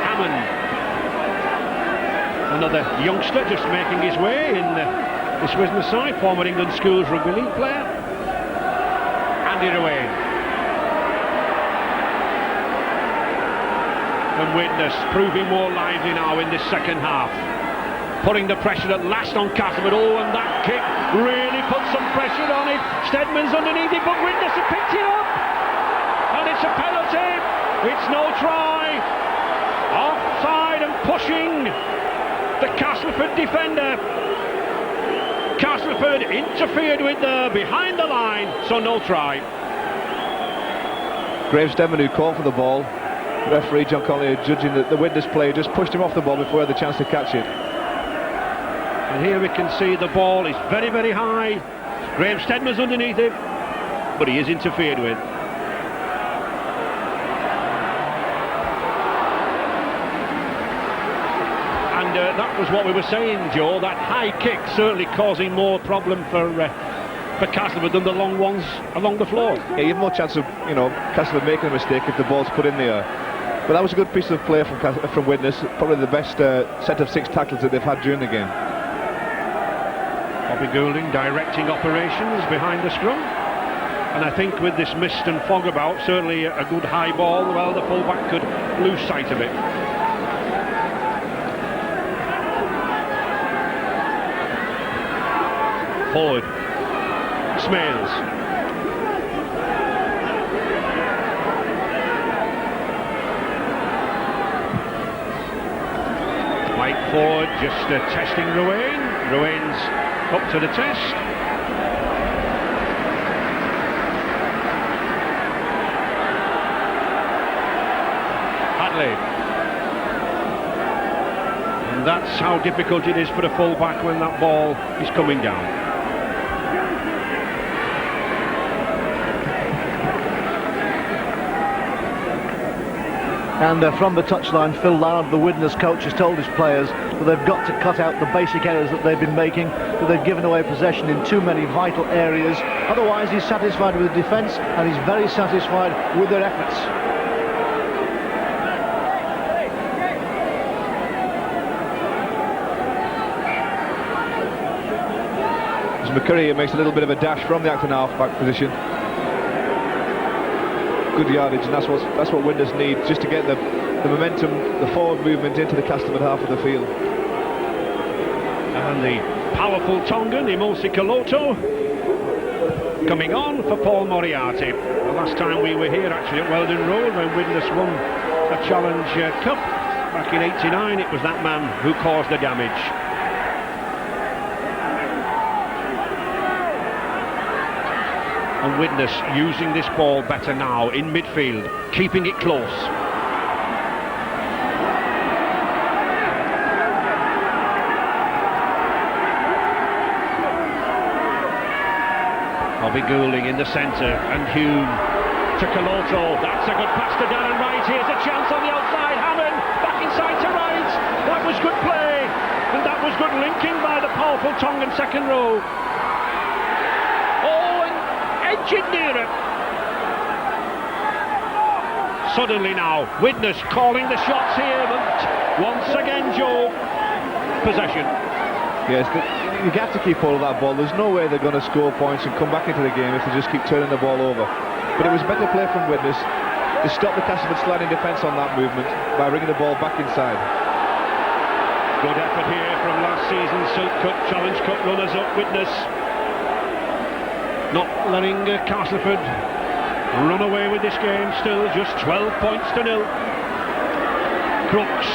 Speaker 1: Hammond, another youngster just making his way in this Widnes side, former England Schools Rugby League player. Andy Ruane. And Widnes proving more lively now in this second half. Putting the pressure at last on Castleford. Oh, and that kick really put some pressure on it. Steadman's underneath it, but Widnes have picked it up. And it's a penalty. It's no try. Offside and pushing the Castleford defender. Castleford interfered with behind the line, so no try.
Speaker 2: Graham Steadman, who called for the ball, referee John Conley judging that the Widnes player just pushed him off the ball before he had the chance to catch it.
Speaker 1: And here we can see the ball is very, very high. Graham Steadman's underneath it, but he is interfered with. And that was what we were saying, Joe, that high kick certainly causing more problem for Castleford than the long ones along the floor.
Speaker 2: Yeah, you have more chance of, Castleford making a mistake if the ball's put in the air. But that was a good piece of play from Widnes, probably the best set of 6 tackles that they've had during the game.
Speaker 1: Bobby Goulding directing operations behind the scrum. And I think with this mist and fog about, certainly a good high ball, well, the fullback could lose sight of it. Forward. Smales. Mike Ford just testing Ruane. Ruane's up to the test. Hadley. And that's how difficult it is for a fullback when that ball is coming down.
Speaker 3: And from the touchline, Phil Lard, the Widnes coach, has told his players that they've got to cut out the basic errors that they've been making, that they've given away possession in too many vital areas. Otherwise, he's satisfied with the defence, and he's very satisfied with their efforts.
Speaker 2: As McCurry makes a little bit of a dash from the acting half-back position. Good yardage, and that's what Widnes need, just to get the momentum, the forward movement into the Castleford half of the field.
Speaker 1: And the powerful Tongan, Imosi Kaloto, coming on for Paul Moriarty. The last time we were here actually at Weldon Road when Widnes won a Challenge Cup back in '89, it was that man who caused the damage. And Widnes using this ball better now in midfield, keeping it close. Bobby Goulding in the centre, and Hume to Caloto. That's a good pass to Darren Wright. Here's a chance on the outside. Hammond back inside to Wright. That was good play, and that was good linking by the powerful Tongan second row. Oh, and edging nearer. Suddenly now, Widnes calling the shots here, but once again, Joe, possession.
Speaker 2: Yes, you have to keep hold of that ball. There's no way they're going to score points and come back into the game if they just keep turning the ball over. But it was better play from Widnes to stop the Castleford sliding defence on that movement by bringing the ball back inside.
Speaker 1: Good effort here from last season's Silk Cup, Challenge Cup runners-up Widnes. Not letting Castleford run away with this game, still just 12 points to nil. Crooks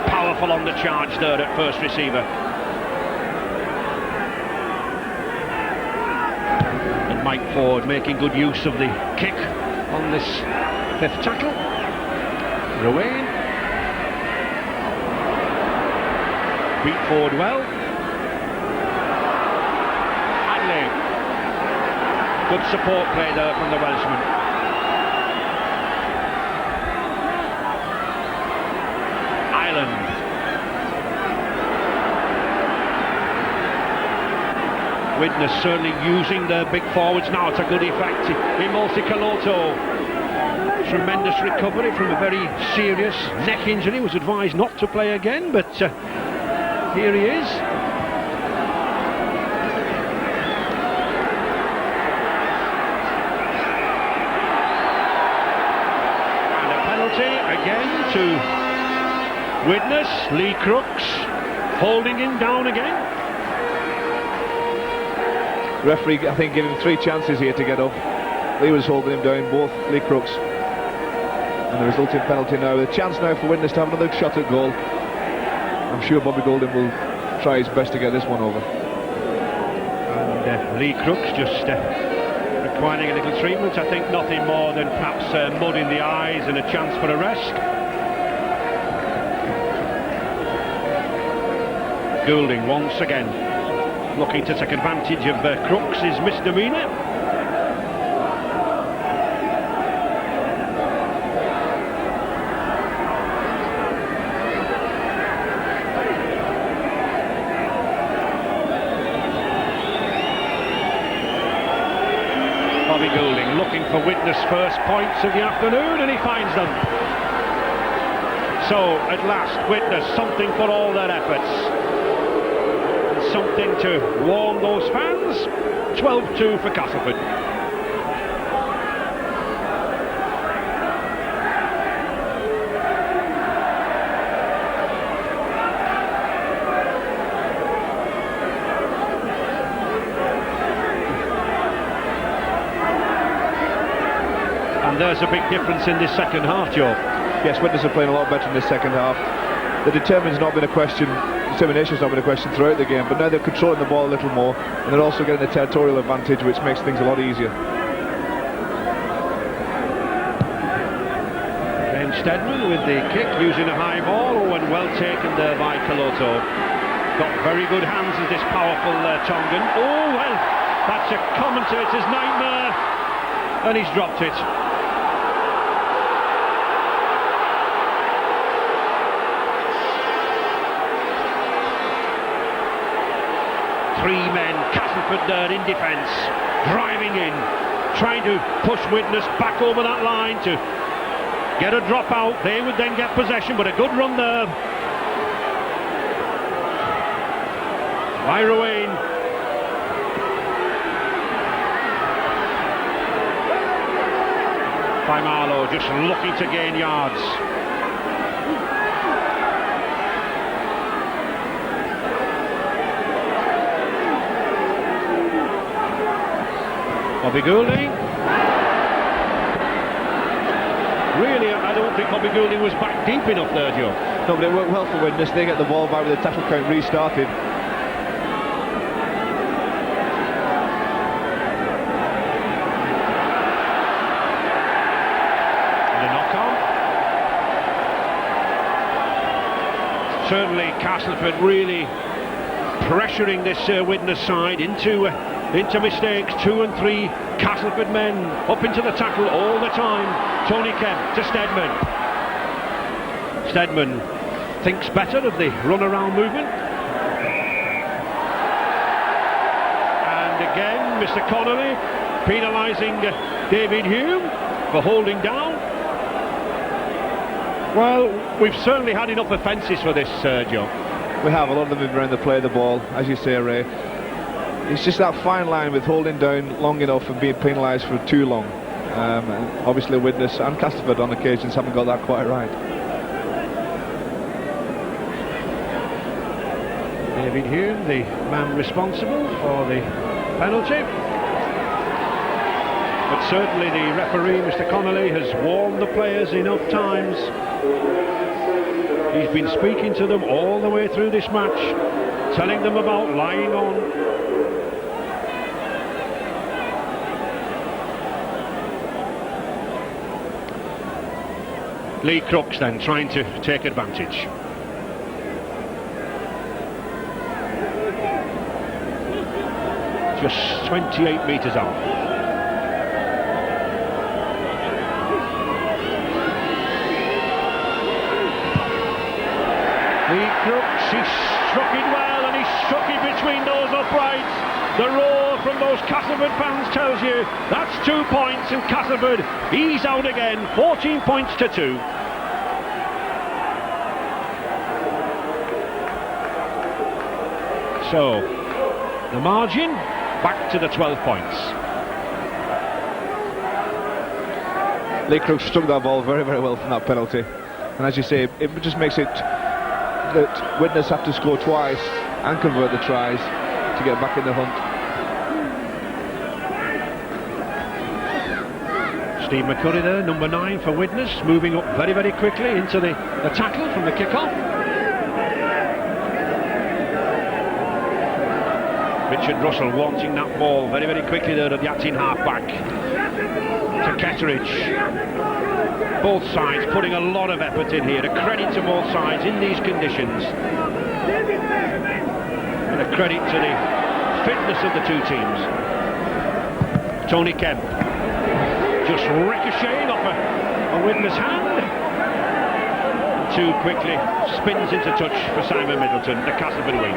Speaker 1: powerful on the charge there at first receiver. And Mike Ford making good use of the kick on this fifth tackle. Ruane beat Ford well. Good support play there from the Welshman. Ireland. Widnes certainly using the big forwards now to good effect. Imolsi Caloto. Tremendous recovery from a very serious neck injury. Was advised not to play again, but here he is. Again to Widnes. Lee Crooks holding him down again.
Speaker 2: Referee, I think, gave him 3 chances here to get up. Lee was holding him down, both Lee Crooks. And the resulting penalty now. A chance now for Widnes to have another shot at goal. I'm sure Bobby Goulding will try his best to get this one over.
Speaker 1: And Lee Crooks just requiring a little treatment. I think nothing more than perhaps mud in the eyes and a chance for a rest. Goulding once again looking to take advantage of Crooks' misdemeanour. Bobby Goulding looking for Widnes' first points of the afternoon, and he finds them. So at last Widnes something for all their efforts, and something to warm those fans. 12-2 for Castleford. And there's a big difference in this second half, Joe.
Speaker 2: Yes, Widnes are playing a lot better in the second half. The determination's not been a question throughout the game, but now they're controlling the ball a little more, and they're also getting the territorial advantage, which makes things a lot easier.
Speaker 1: Ben Stedman with the kick, using a high ball. Oh, and well taken there by Caloto. Got very good hands as this powerful Tongan. Oh, well, that's a commentator's nightmare, and he's dropped it. Three men, Castleford there in defence, driving in, trying to push Widnes back over that line to get a drop out. They would then get possession, but a good run there by Ruane. By Marlowe, just looking to gain yards. Bobby Goulding. Really, I don't think Bobby Goulding was back deep enough there, Joe.
Speaker 2: No, but it worked well for Widnes. They get the ball back with the tackle count restarted.
Speaker 1: And a knock-on. Certainly Castleford really pressuring this Widnes side into into mistakes. 2 and 3 Castleford men up into the tackle all the time. Tony Kemp to Steadman. Steadman thinks better of the run-around movement. And again, Mr. Connolly penalising David Hume for holding down. Well, we've certainly had enough offences for this, Joe.
Speaker 2: We have a lot of them around the play of the ball, as you say, Ray. It's just that fine line with holding down long enough and being penalised for too long. And obviously Widnes and Castleford on occasions haven't got that quite right.
Speaker 1: David Hume, the man responsible for the penalty. But certainly the referee, Mr. Connolly, has warned the players enough times. He's been speaking to them all the way through this match, telling them about lying on. Lee Crooks then trying to take advantage. Just 28 metres out. Lee Crooks, he struck it well, and he struck it between those uprights. The roar from those Castleford fans tells you that's 2 points, and Castleford, he's out again, 14 points to 2. So, the margin back to the 12 points.
Speaker 2: Lee Crooks struck that ball very, very well from that penalty. And as you say, it just makes it that Widnes have to score twice and convert the tries to get back in the hunt.
Speaker 1: Steve McCurry there, number 9 for Widnes, moving up very, very quickly into the tackle from the kick-off. Richard Russell wanting that ball very, very quickly there at the acting half-back. To Ketteridge. Both sides putting a lot of effort in here. A credit to both sides in these conditions. And a credit to the fitness of the two teams. Tony Kemp just ricocheting off a Widnes hand. Too quickly spins into touch for Simon Middleton, the Castleford wing.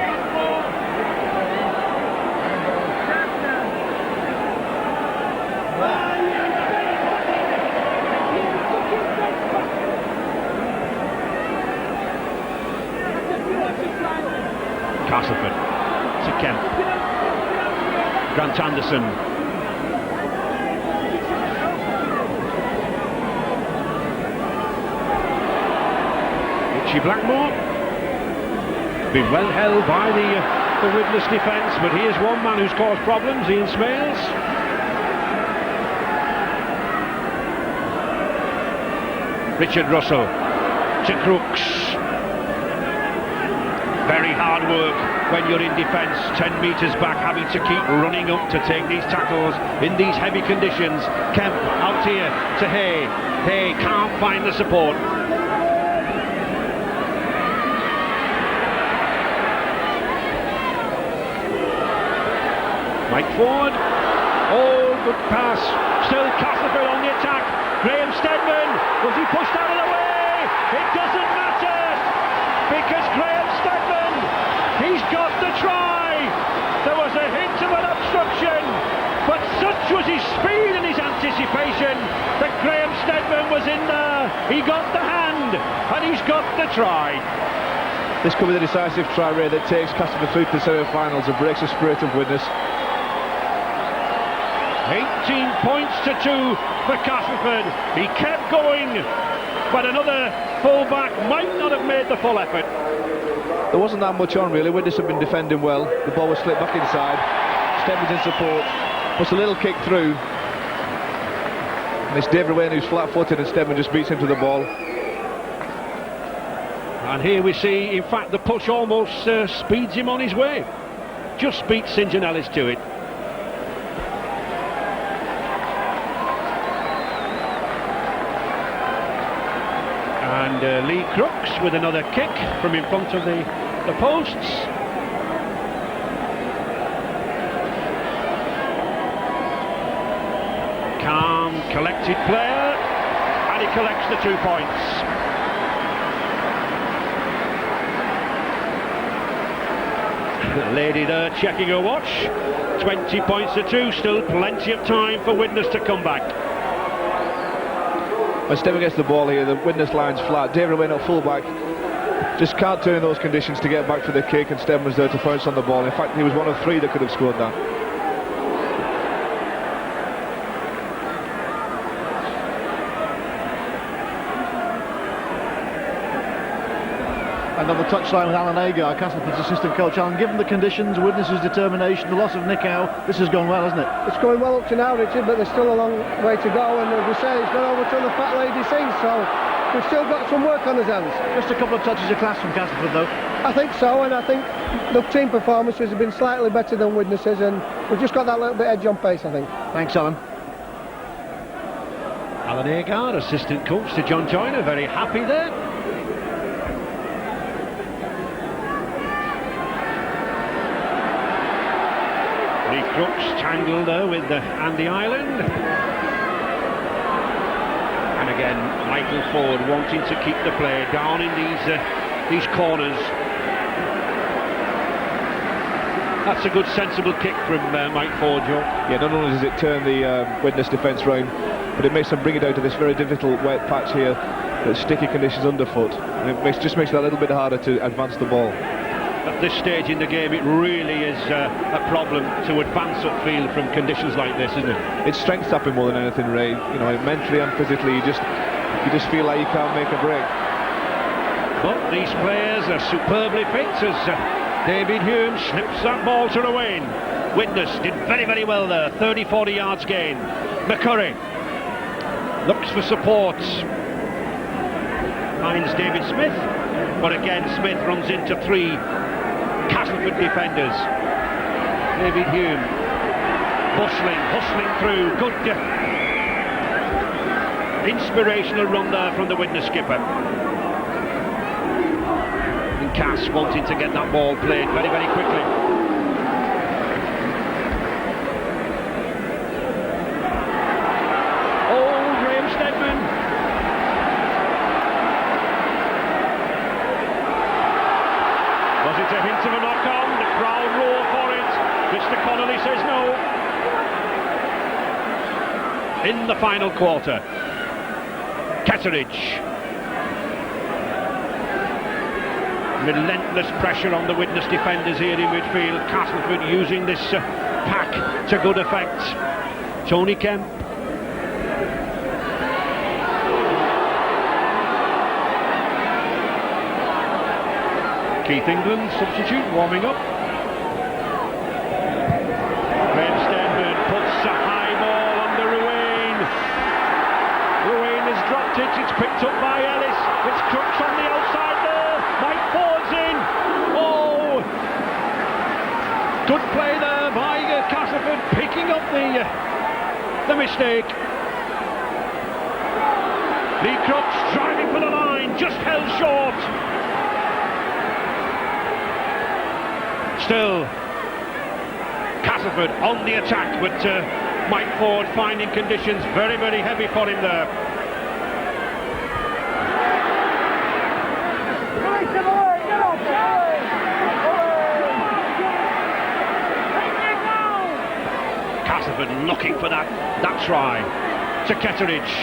Speaker 1: Castleford to Kemp. Grant Anderson. Richie Blackmore. Been well held by the Widnes defence, but here's one man who's caused problems, Ian Smales. Richard Russell to Crooks. Very hard work when you're in defence, 10 metres back, having to keep running up to take these tackles in these heavy conditions. Kemp out here to Hay. Hay can't find the support. Mike Ford. Oh, good pass. Still Castleford on the attack. Graham Steadman. Was he pushed out of the way? It doesn't matter, because Graham Steadman, he's got the try. There was a hint of an obstruction, but such was his speed and his anticipation that Graham Steadman was in there. He got the hand, and he's got the try.
Speaker 2: This could be the decisive try, Ray, that takes Castleford through to the semi-finals and breaks the spirit of Widnes.
Speaker 1: 18 points to 2 for Castleford. He kept going, but another full-back might not have made the full effort.
Speaker 2: There wasn't that much on, really. Widnes have been defending well. The ball was slipped back inside. Steadman's in support. Puts a little kick through. And it's David Wayne who's flat-footed, and Steadman just beats him to the ball.
Speaker 1: And here we see, in fact, the push almost speeds him on his way. Just beats St Janellis to it. And Lee Crooks with another kick from in front of the posts. collected player, and he collects the 2 points. The lady there checking her watch. 20 points to 2, still plenty of time for Widnes to come back.
Speaker 2: When Stemmer gets the ball here, the Widnes line's flat. David Wayne at full-back just can't turn in those conditions to get back for the kick, and Stemmer's there to pounce on the ball. In fact, he was one of 3 that could have scored that.
Speaker 3: And on the touchline with Alan Agar, Castleford's assistant coach. Alan, given the conditions, Widnes' determination, the loss of Nick Howe, this has gone well, hasn't it?
Speaker 4: It's going well up to now, Richard, but there's still a long way to go, and as we say, it's gone over to the fat lady scene, so we've still got some work on his hands.
Speaker 3: Just a couple of touches of class from Castleford, though.
Speaker 4: I think so, and I think the team performances have been slightly better than Widnes's, and we've just got that little bit edge on pace, I think.
Speaker 3: Thanks, Alan.
Speaker 1: Alan Agar, assistant coach to John Joyner, very happy there. Lee Crooks tangled there with Andy Ireland. And again, Michael Ford wanting to keep the play down in these corners. That's a good sensible kick from Mike Ford, Joe.
Speaker 2: Yeah, not only does it turn the Widnes defence round, but it makes them bring it out to this very difficult wet patch here, with sticky conditions underfoot, and it just makes it a little bit harder to advance the ball.
Speaker 1: At this stage in the game, it really is a problem to advance upfield from conditions like this, isn't it?
Speaker 2: It's strength tapping more than anything, Ray. You know, mentally and physically, you just feel like you can't make a break.
Speaker 1: But these players are superbly fit as David Hume slips that ball to Owain. Widnes did very, very well there. 30-40 yards gain. McCurry looks for support. Finds David Smith, but again Smith runs into 3 Castleford defenders. David Hume hustling through. Good inspirational run there from the Widnes skipper. And Cass wanting to get that ball played very, very quickly. Oh, Graham Steadman. Was it a hint of a knock-on? The crowd roar for it. Mr. Connolly says no. In the final quarter, Ketteridge. Relentless pressure on the Widnes defenders here in midfield. Castleford using this pack to good effect. Tony Kemp. Keith England, substitute, warming up. Graham Steadman puts a high ball under Ruane. Ruane has dropped it, it's picked up by Ellis. It's Crooks on the outside there. Mike Ford's in. Oh! Good play there by Castleford, picking up the mistake. Lee Crooks driving for the line, just held short. Still, Castleford on the attack, but Mike Ford finding conditions very, very heavy for him there. Castleford looking for that try to Ketteridge.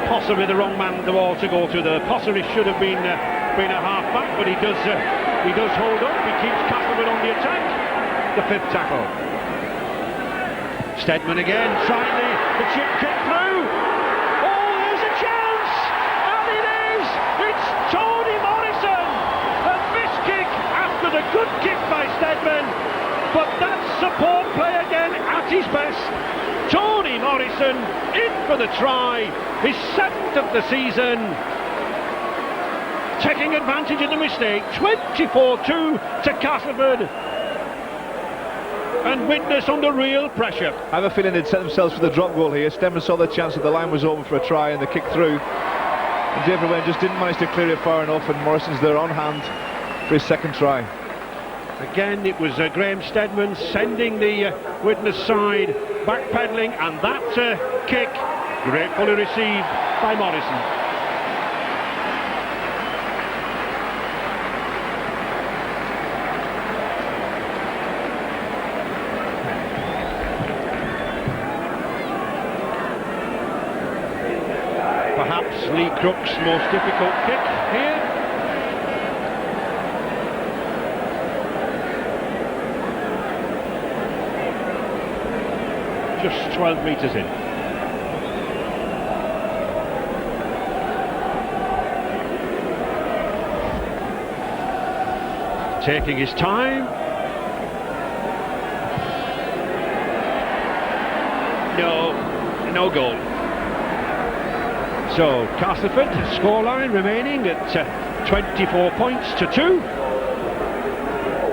Speaker 1: Possibly the wrong man the ball to go to there. Possibly should have been a half-back, but he does hold up. He keeps Castleford on the attack. The 5th tackle. Steadman again trying the chip kick through. Oh, there's a chance, and it is. It's Tony Morrison. A missed kick after the good kick by Steadman, but that's support play again at his best. Tony Morrison in for the try, his 7th of the season. Taking advantage of the mistake, 24-2 to Castleford. And Widnes under real pressure.
Speaker 2: I have a feeling they'd set themselves for the drop goal here. Stemmer saw the chance that the line was open for a try and the kick through. And David Wayne just didn't manage to clear it far enough, and Morrison's there on hand for his 2nd try.
Speaker 1: Again, it was Graham Steadman sending the Widnes side backpedaling, and that kick gratefully received by Morrison. Perhaps Lee Crook's most difficult kick here. Just 12 metres in. Taking his time. No goal. So Castleford scoreline remaining at 24 points to 2,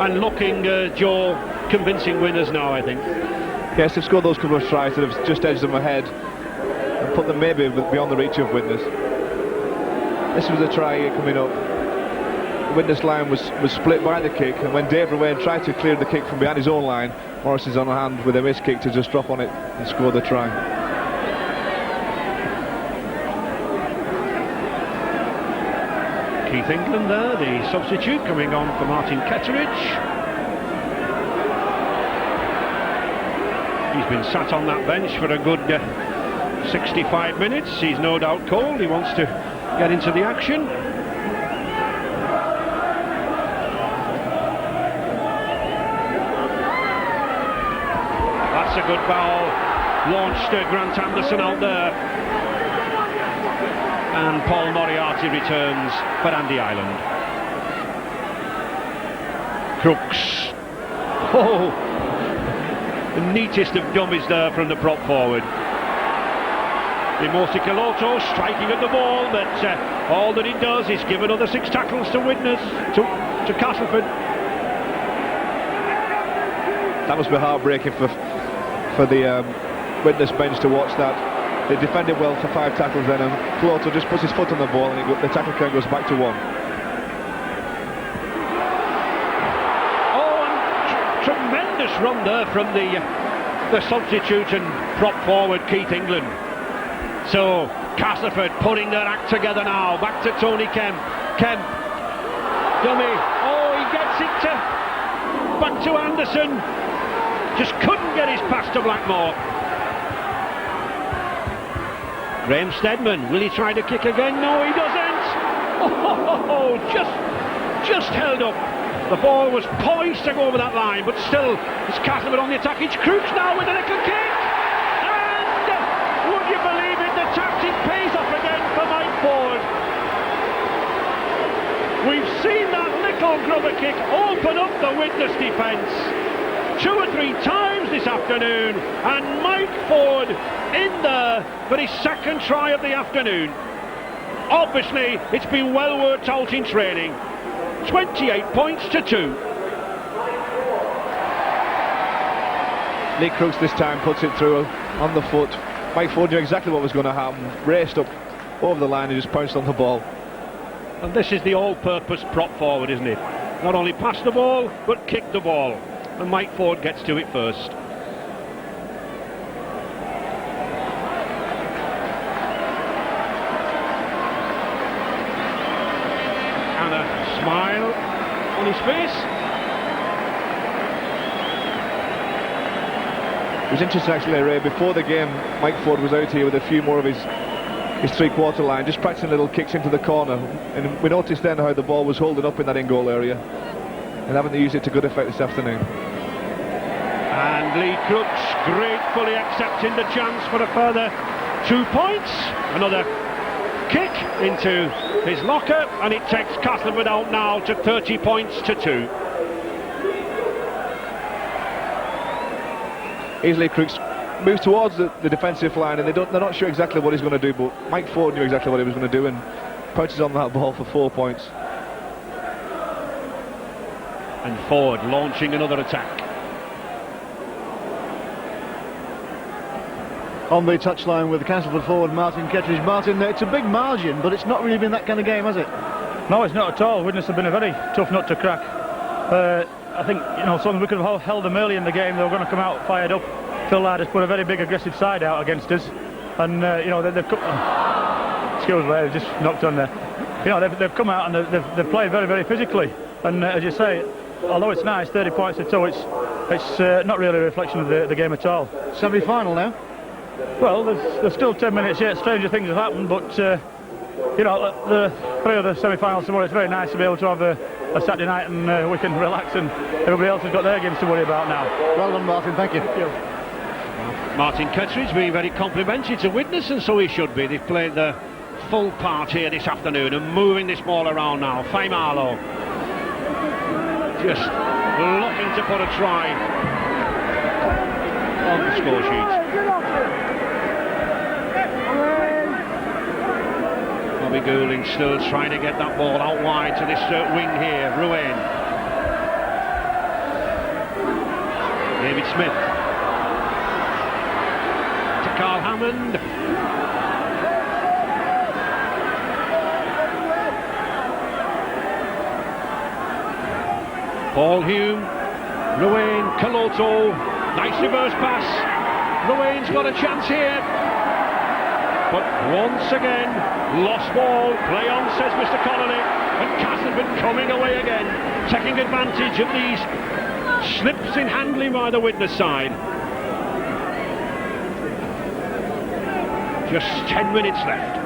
Speaker 1: and looking Joe convincing winners now, I think.
Speaker 2: Yes, they've scored those couple of tries that have just edged them ahead and put them maybe beyond the reach of Widnes. This was a try coming up. The Widnes line was split by the kick, and when Dave Ruane tried to clear the kick from behind his own line, Morrison's on hand with a miss kick to just drop on it and score the try.
Speaker 1: Keith England there, the substitute, coming on for Martin Ketteridge. He's been sat on that bench for a good 65 minutes. He's no doubt cold. He wants to get into the action. That's a good foul. Launched Grant Anderson out there. And Paul Moriarty returns for Andy Ireland. Crooks. Oh, the neatest of dummies there from the prop forward. Imosi Kiloto striking at the ball, but all that he does is give another 6 tackles to Widnes, to Castleford.
Speaker 2: That must be heartbreaking for the Widnes bench to watch that. They defended well for 5 tackles then, and Kiloto just puts his foot on the ball, and the tackle count goes back to 1.
Speaker 1: Oh, and tremendous run there from the substitute and prop forward Keith England. So Castleford putting their act together now. Back to Tony Kemp. Kemp, dummy. Oh, he gets it back to Anderson. Just couldn't get his pass to Blackmore. Graham Steadman, will he try to kick again? No, he doesn't. Oh, just held up. The ball was poised to go over that line, but still, it's Castleford on the attack. It's Crooks now with a little kick. And would you believe it, the tactic pays off again for Mike Ford. We've seen that little grubber kick open up the Widnes defence 2 or 3 times this afternoon, and Mike Ford in there for his 2nd try of the afternoon. Obviously, it's been well worked out in training. 28 points to 2.
Speaker 2: Lee Crooks this time puts it through on the foot. Mike Ford knew exactly what was going to happen. Raced up over the line and just pounced on the ball.
Speaker 1: And this is the all-purpose prop forward, isn't it? Not only pass the ball, but kick the ball. And Mike Ford gets to it first. And a smile on his face.
Speaker 2: It was interesting actually, Ray, before the game Mike Ford was out here with a few more of his 3-quarter line, just practicing little kicks into the corner, and we noticed then how the ball was holding up in that in-goal area, and haven't they used it to good effect this afternoon.
Speaker 1: And Lee Crooks gratefully accepting the chance for a further 2 points. Another kick into his locker, and it takes Castleford out now to 30 points to 2.
Speaker 2: Lee Crooks moves towards the defensive line, and they're not sure exactly what he's going to do, but Mike Ford knew exactly what he was going to do and pounces on that ball for 4 points.
Speaker 1: And Ford launching another attack.
Speaker 3: On the touchline with the Castleford forward Martin Ketteridge. Martin, it's a big margin, but it's not really been that kind of game, has it?
Speaker 5: No, it's not at all. Widnes have been a very tough nut to crack. I think, something we could have held them early in the game. They were going to come out fired up. Phil Larder's put a very big aggressive side out against us, and they've excuse me, they've just knocked on there. They've come out and they've played very, very physically, and as you say, although it's nice, 30 points to 2, it's not really a reflection of the game at all.
Speaker 3: Semi-final now.
Speaker 5: Well, there's still 10 minutes yet. Stranger things have happened, but the 3 other semi-finals tomorrow. It's very nice to be able to have a Saturday night and we can relax, and everybody else has got their games to worry about now.
Speaker 3: Well done, Martin. Thank you.
Speaker 1: Martin Cuttridge being very complimentary to Widnes, and so he should be. They've played the full part here this afternoon and moving this ball around now. Faimalo just looking to put a try on the score sheet. Bobby Goulding still trying to get that ball out wide to this wing here. Ruane. David Smith. To Carl Hammond. Paul Hume. Ruane. Kaloto. Nice reverse pass. Ruane's got a chance here. But once again, lost ball, play on, says Mr. Connolly, and Castleford coming away again, taking advantage of these slips in handling by the Widnes side. Just 10 minutes left.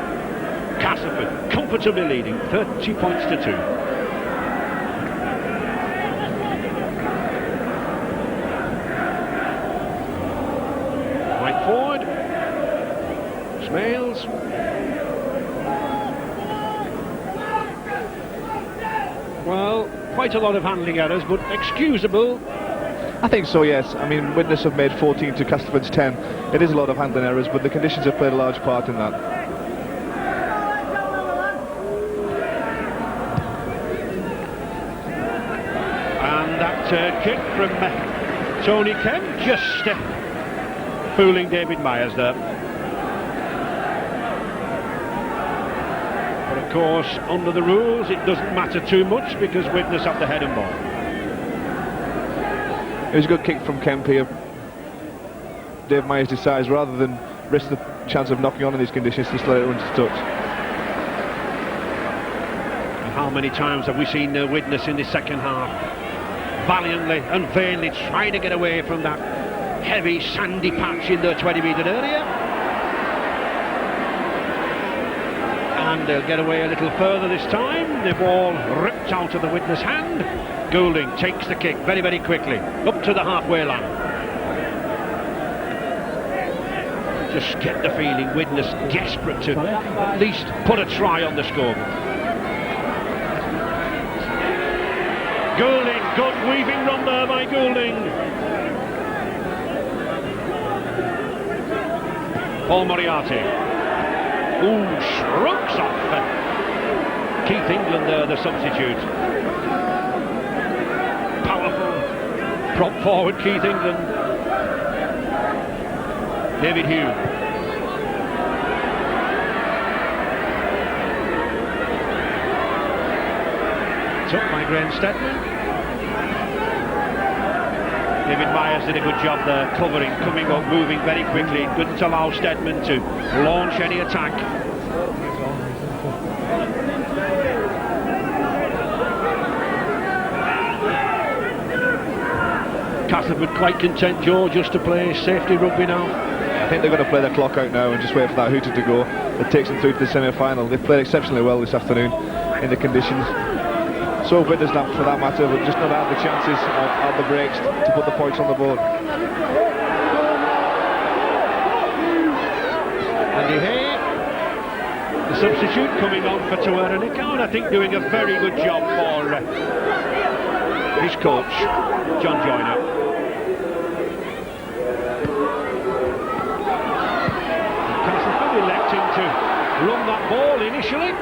Speaker 1: Castleford comfortably leading, 30 points to 2. Right forward. Smales. Well, quite a lot of handling errors, but excusable.
Speaker 2: I think so, yes. I mean, Widnes have made 14 to Castleford's 10. It is a lot of handling errors, but the conditions have played a large part in that.
Speaker 1: And that kick from Tony Kemp, just fooling David Myers there. But of course, under the rules, it doesn't matter too much because Widnes have the head and ball.
Speaker 2: It was a good kick from Kemp here. Dave Myers decides, rather than risk the chance of knocking on in these conditions, just let it run to touch.
Speaker 1: And how many times have we seen Widnes in the second half valiantly and vainly trying to get away from that heavy sandy patch in the 20-metre area? And they'll get away a little further this time. The ball ripped out of the Widnes hand. Goulding takes the kick very, very quickly up to the halfway line. Just get the feeling Widnes desperate to at least put a try on the scoreboard. Goulding, good weaving run there by Goulding. Paul Moriarty. Ooh, shrugs off. Keith England there, the substitute. Powerful prop forward Keith England. David Hume. Took by Graham Steadman. David Myers did a good job there, covering, coming up, moving very quickly. Couldn't allow Steadman to launch any attack. Castleford quite content, Joe, just to play safety rugby now.
Speaker 2: I think they're going to play their clock out now and just wait for that hooter to go. That takes them through to the semi-final. They've played exceptionally well this afternoon in the conditions. So Widnes, not for that matter, but just not had the chances at the breaks to put the points on the board.
Speaker 1: Andy Hay, the substitute, coming on for Tueranicau, and I think doing a very good job for his coach, John Joyner. Castleford electing to run that ball initially.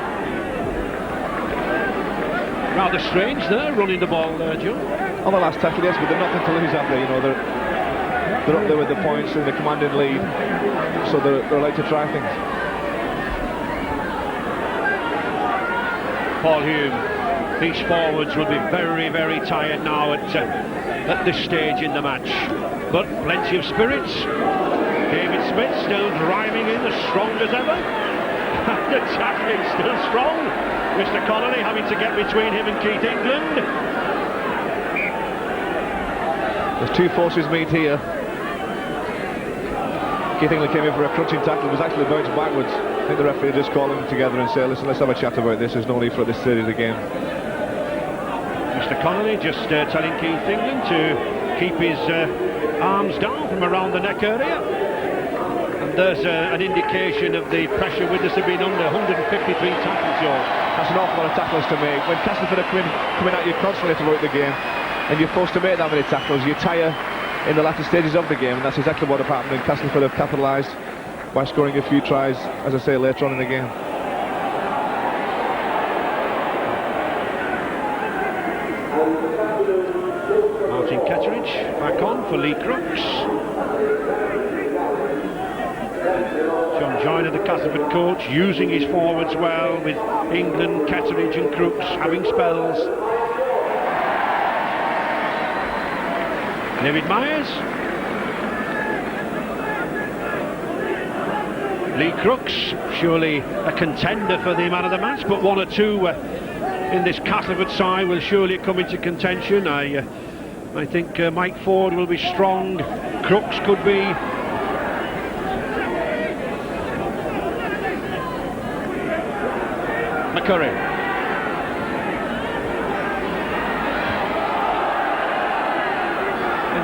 Speaker 1: Rather strange there, running the ball there, Joe.
Speaker 2: On the last tackle, yes, but they're nothing to lose, have they? You know, they're up there with the points in the commanding lead, so they're allowed to try things.
Speaker 1: Paul Hume. These forwards will be very, very tired now at this stage in the match. But plenty of spirits. David Smith still driving in as strong as ever. And the tackling still strong. Mr. Connolly having to get between him and Keith England.
Speaker 2: There's two forces meet here. Keith England came in for a crunching tackle, was actually bounced backwards. I think the referee just called them together and said, listen, let's have a chat about this. There's no need for it this stage of the game.
Speaker 1: Mr. Connolly just telling Keith England to keep his arms down from around the neck area. And there's an indication of the pressure Widnes have been under. 153 tackles, George.
Speaker 2: That's an awful lot of tackles to make. When Castleford are coming at you constantly throughout the game, and you're forced to make that many tackles, you tire in the latter stages of the game, and that's exactly what have happened. And Castleford have capitalised by scoring a few tries, as I say, later on in the game.
Speaker 1: Martin Ketteridge back on for Lee Crooks. John Joyner, the Castleford coach, using his forwards well, with England, Ketteridge and Crooks having spells. David Myers. Lee Crooks, surely a contender for the man of the match, but one or two in this Castleford side will surely come into contention. I think Mike Ford will be strong. Crooks could be. McCurry.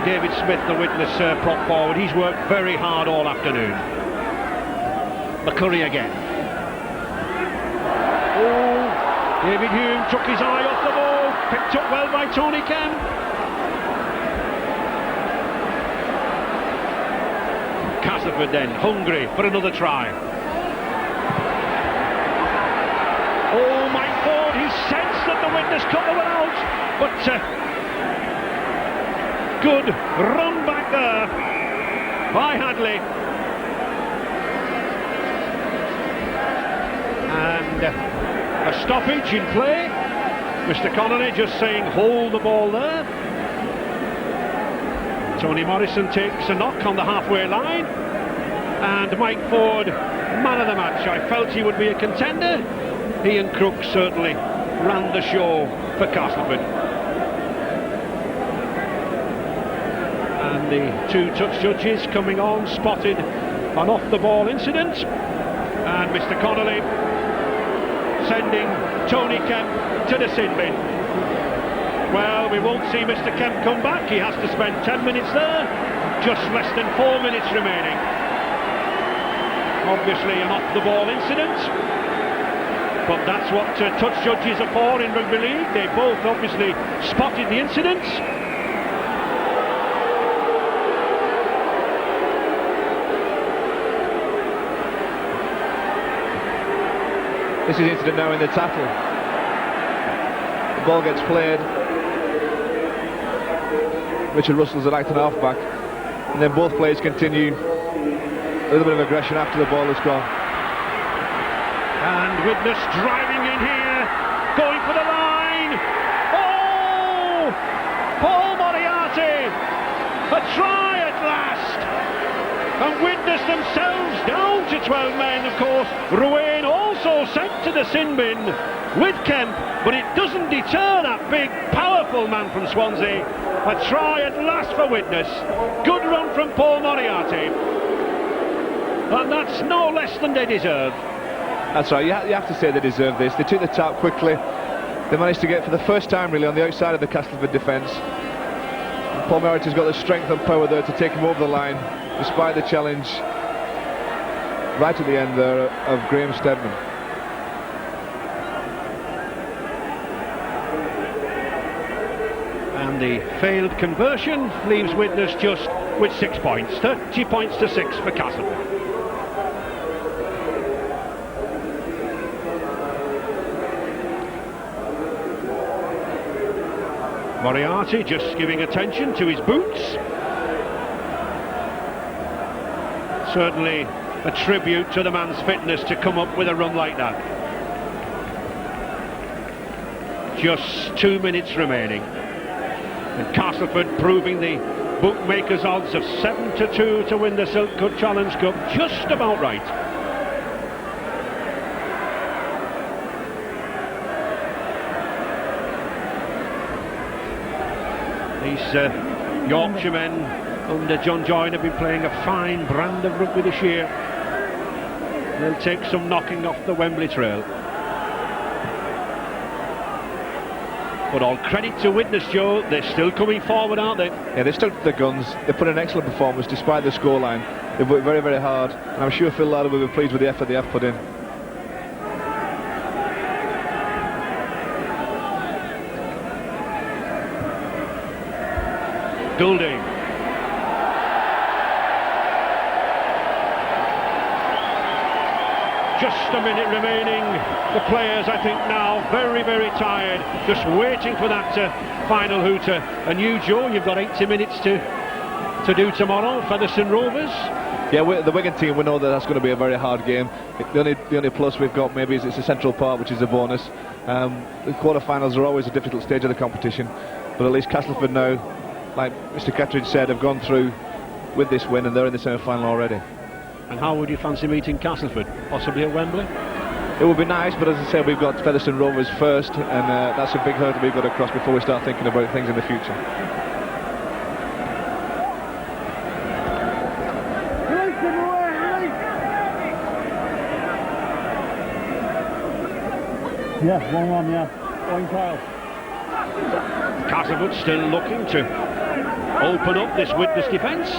Speaker 1: David Smith, the Widnes prop forward, he's worked very hard all afternoon. McCurry again. Oh, David Hume took his eye off the ball, picked up well by Tony Kemp. Castleford then, hungry for another try. Oh, Mike Ford, he sensed that the Widnes cover were out, but good run back there by Hadley. And a stoppage in play. Mr. Connolly just saying hold the ball there. Tony Morrison takes a knock on the halfway line. And Mike Ford, man of the match. I felt he would be a contender. He and Crooks certainly ran the show for Castleford. And the two touch judges coming on, spotted an off-the-ball incident, and Mr. Connolly sending Tony Kemp to the sin bin. Well, we won't see Mr. Kemp come back. He has to spend 10 minutes there, just less than 4 minutes remaining. Obviously an off-the-ball incident, but that's what touch judges are for in rugby league. They both obviously spotted the incident.
Speaker 2: This is incident now in the tackle. The ball gets played. Richard Russell's at acting half-back. And then both players continue. A little bit of aggression after the ball has gone.
Speaker 1: And Widnes driving in here, going for the line. Oh! Paul Moriarty! A try at last! And Widnes themselves down to 12 men, of course. Ruane also sent to the sin bin with Kemp, but it doesn't deter that big, powerful man from Swansea. A try at last for Widnes. Good run from Paul Moriarty. And that's no less than they deserve.
Speaker 2: That's right, you have to say they deserve this. They took the tap quickly. They managed to get for the first time really on the outside of the Castleford defence. Paul Moriarty's got the strength and power there to take him over the line, despite the challenge right at the end there of Graham Steadman.
Speaker 1: And the failed conversion leaves Widnes just with 6 points. 30 points to 6 for Castleford. Moriarty just giving attention to his boots. Certainly a tribute to the man's fitness to come up with a run like that. just 2 minutes remaining. And Castleford proving the bookmakers' odds of 7-2 to win the Silk Cut Challenge Cup just about right. These Yorkshiremen under John Joyne have been playing a fine brand of rugby this year. They'll take some knocking off the Wembley Trail. But all credit to Widnes, Joe, they're still coming forward, aren't they?
Speaker 2: Yeah, they've stuck to the guns. They put an excellent performance despite the scoreline. They've worked very, very hard, and I'm sure Phil Larder will be pleased with the effort they have put in.
Speaker 1: Goulding. Just a minute remaining. The players, I think, now very, very tired, just waiting for that final hooter. And you, Joe, you've got 80 minutes to do tomorrow, Featherstone Rovers.
Speaker 2: Yeah, the Wigan team, we know that that's going to be a very hard game. The only plus we've got maybe is it's a central part, which is a bonus. The quarter-finals are always a difficult stage of the competition, but at least Castleford now, like Mr. Catteridge said, have gone through with this win and they're in the semi-final already.
Speaker 1: And how would you fancy meeting Castleford? Possibly at Wembley?
Speaker 2: It would be nice, but as I said, we've got Featherstone Rovers first, and that's a big hurdle we've got to cross before we start thinking about things in the future.
Speaker 5: Yeah, 1-1, yeah. Going Kyle.
Speaker 1: Castleford still looking to open up this Widnes defence.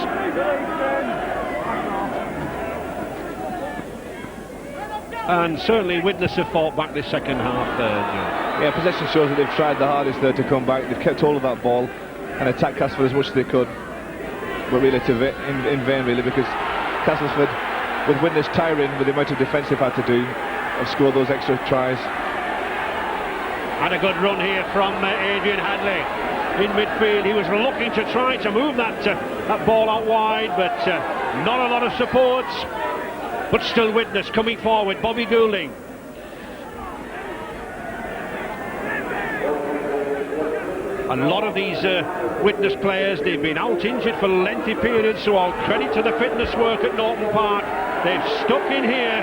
Speaker 1: And certainly Widnes have fought back this second half there, Joe.
Speaker 2: Yeah, possession shows that they've tried the hardest there to come back. They've kept hold of that ball and attacked Castleford as much as they could, but really in vain, really, because Castleford, with Widnes tiring with the amount of defence they've had to do, have scored those extra tries.
Speaker 1: And a good run here from Adrian Hadley in midfield. He was looking to try to move that ball out wide, but not a lot of support. But still Widnes coming forward. Bobby Goulding. A lot of these Widnes players, they've been out injured for lengthy periods, so all credit to the fitness work at Norton Park. They've stuck in here.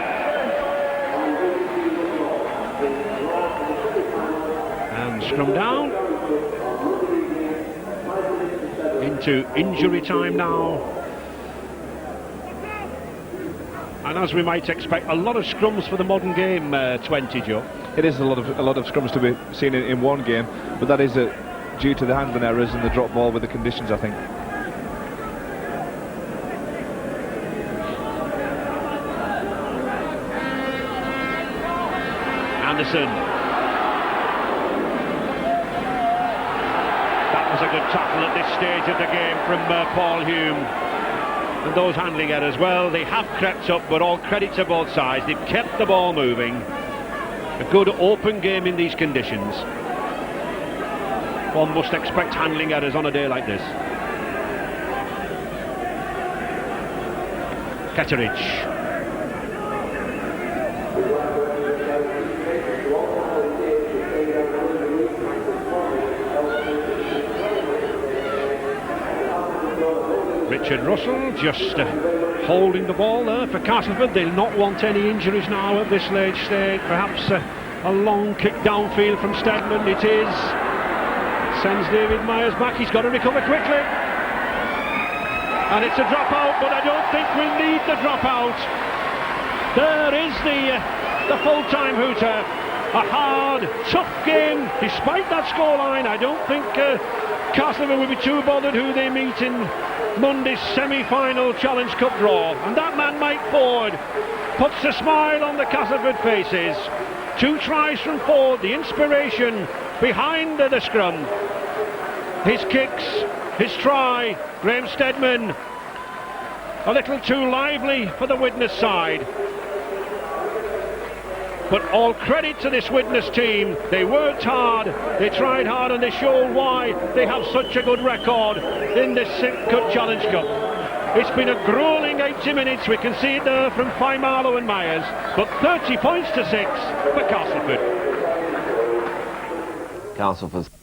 Speaker 1: And scrum down. Into injury time now. And as we might expect, a lot of scrums for the modern game, 20, Joe.
Speaker 2: It is a lot of scrums to be seen in one game, but that is due to the handling errors and the drop ball with the conditions, I think.
Speaker 1: Anderson. That was a good tackle at this stage of the game from Paul Hume. And those handling errors, well, they have crept up, but all credit to both sides. They've kept the ball moving. A good open game in these conditions. One must expect handling errors on a day like this. Catteridge. Richard Russell just holding the ball there for Castleford. They'll not want any injuries now at this late stage. Perhaps a long kick downfield from Stedman. It is. Sends David Myers back. He's got to recover quickly. And it's a dropout, but I don't think we'll need the dropout. There is the full-time hooter. A hard, tough game, despite that scoreline. I don't think Castleford will be too bothered who they meet in Monday's semi-final Challenge Cup draw. And that man, Mike Ford, puts a smile on the Castleford faces. 2 tries from Ford, the inspiration behind the scrum. His kicks, his try, Graham Stedman, a little too lively for the Widnes side. But all credit to this Widnes team. They worked hard, they tried hard, and they showed why they have such a good record in this Silk Cut Challenge Cup. It's been a gruelling 80 minutes. We can see it there from Marlow and Myers, but 30 points to 6 for Castleford.
Speaker 6: Castleford.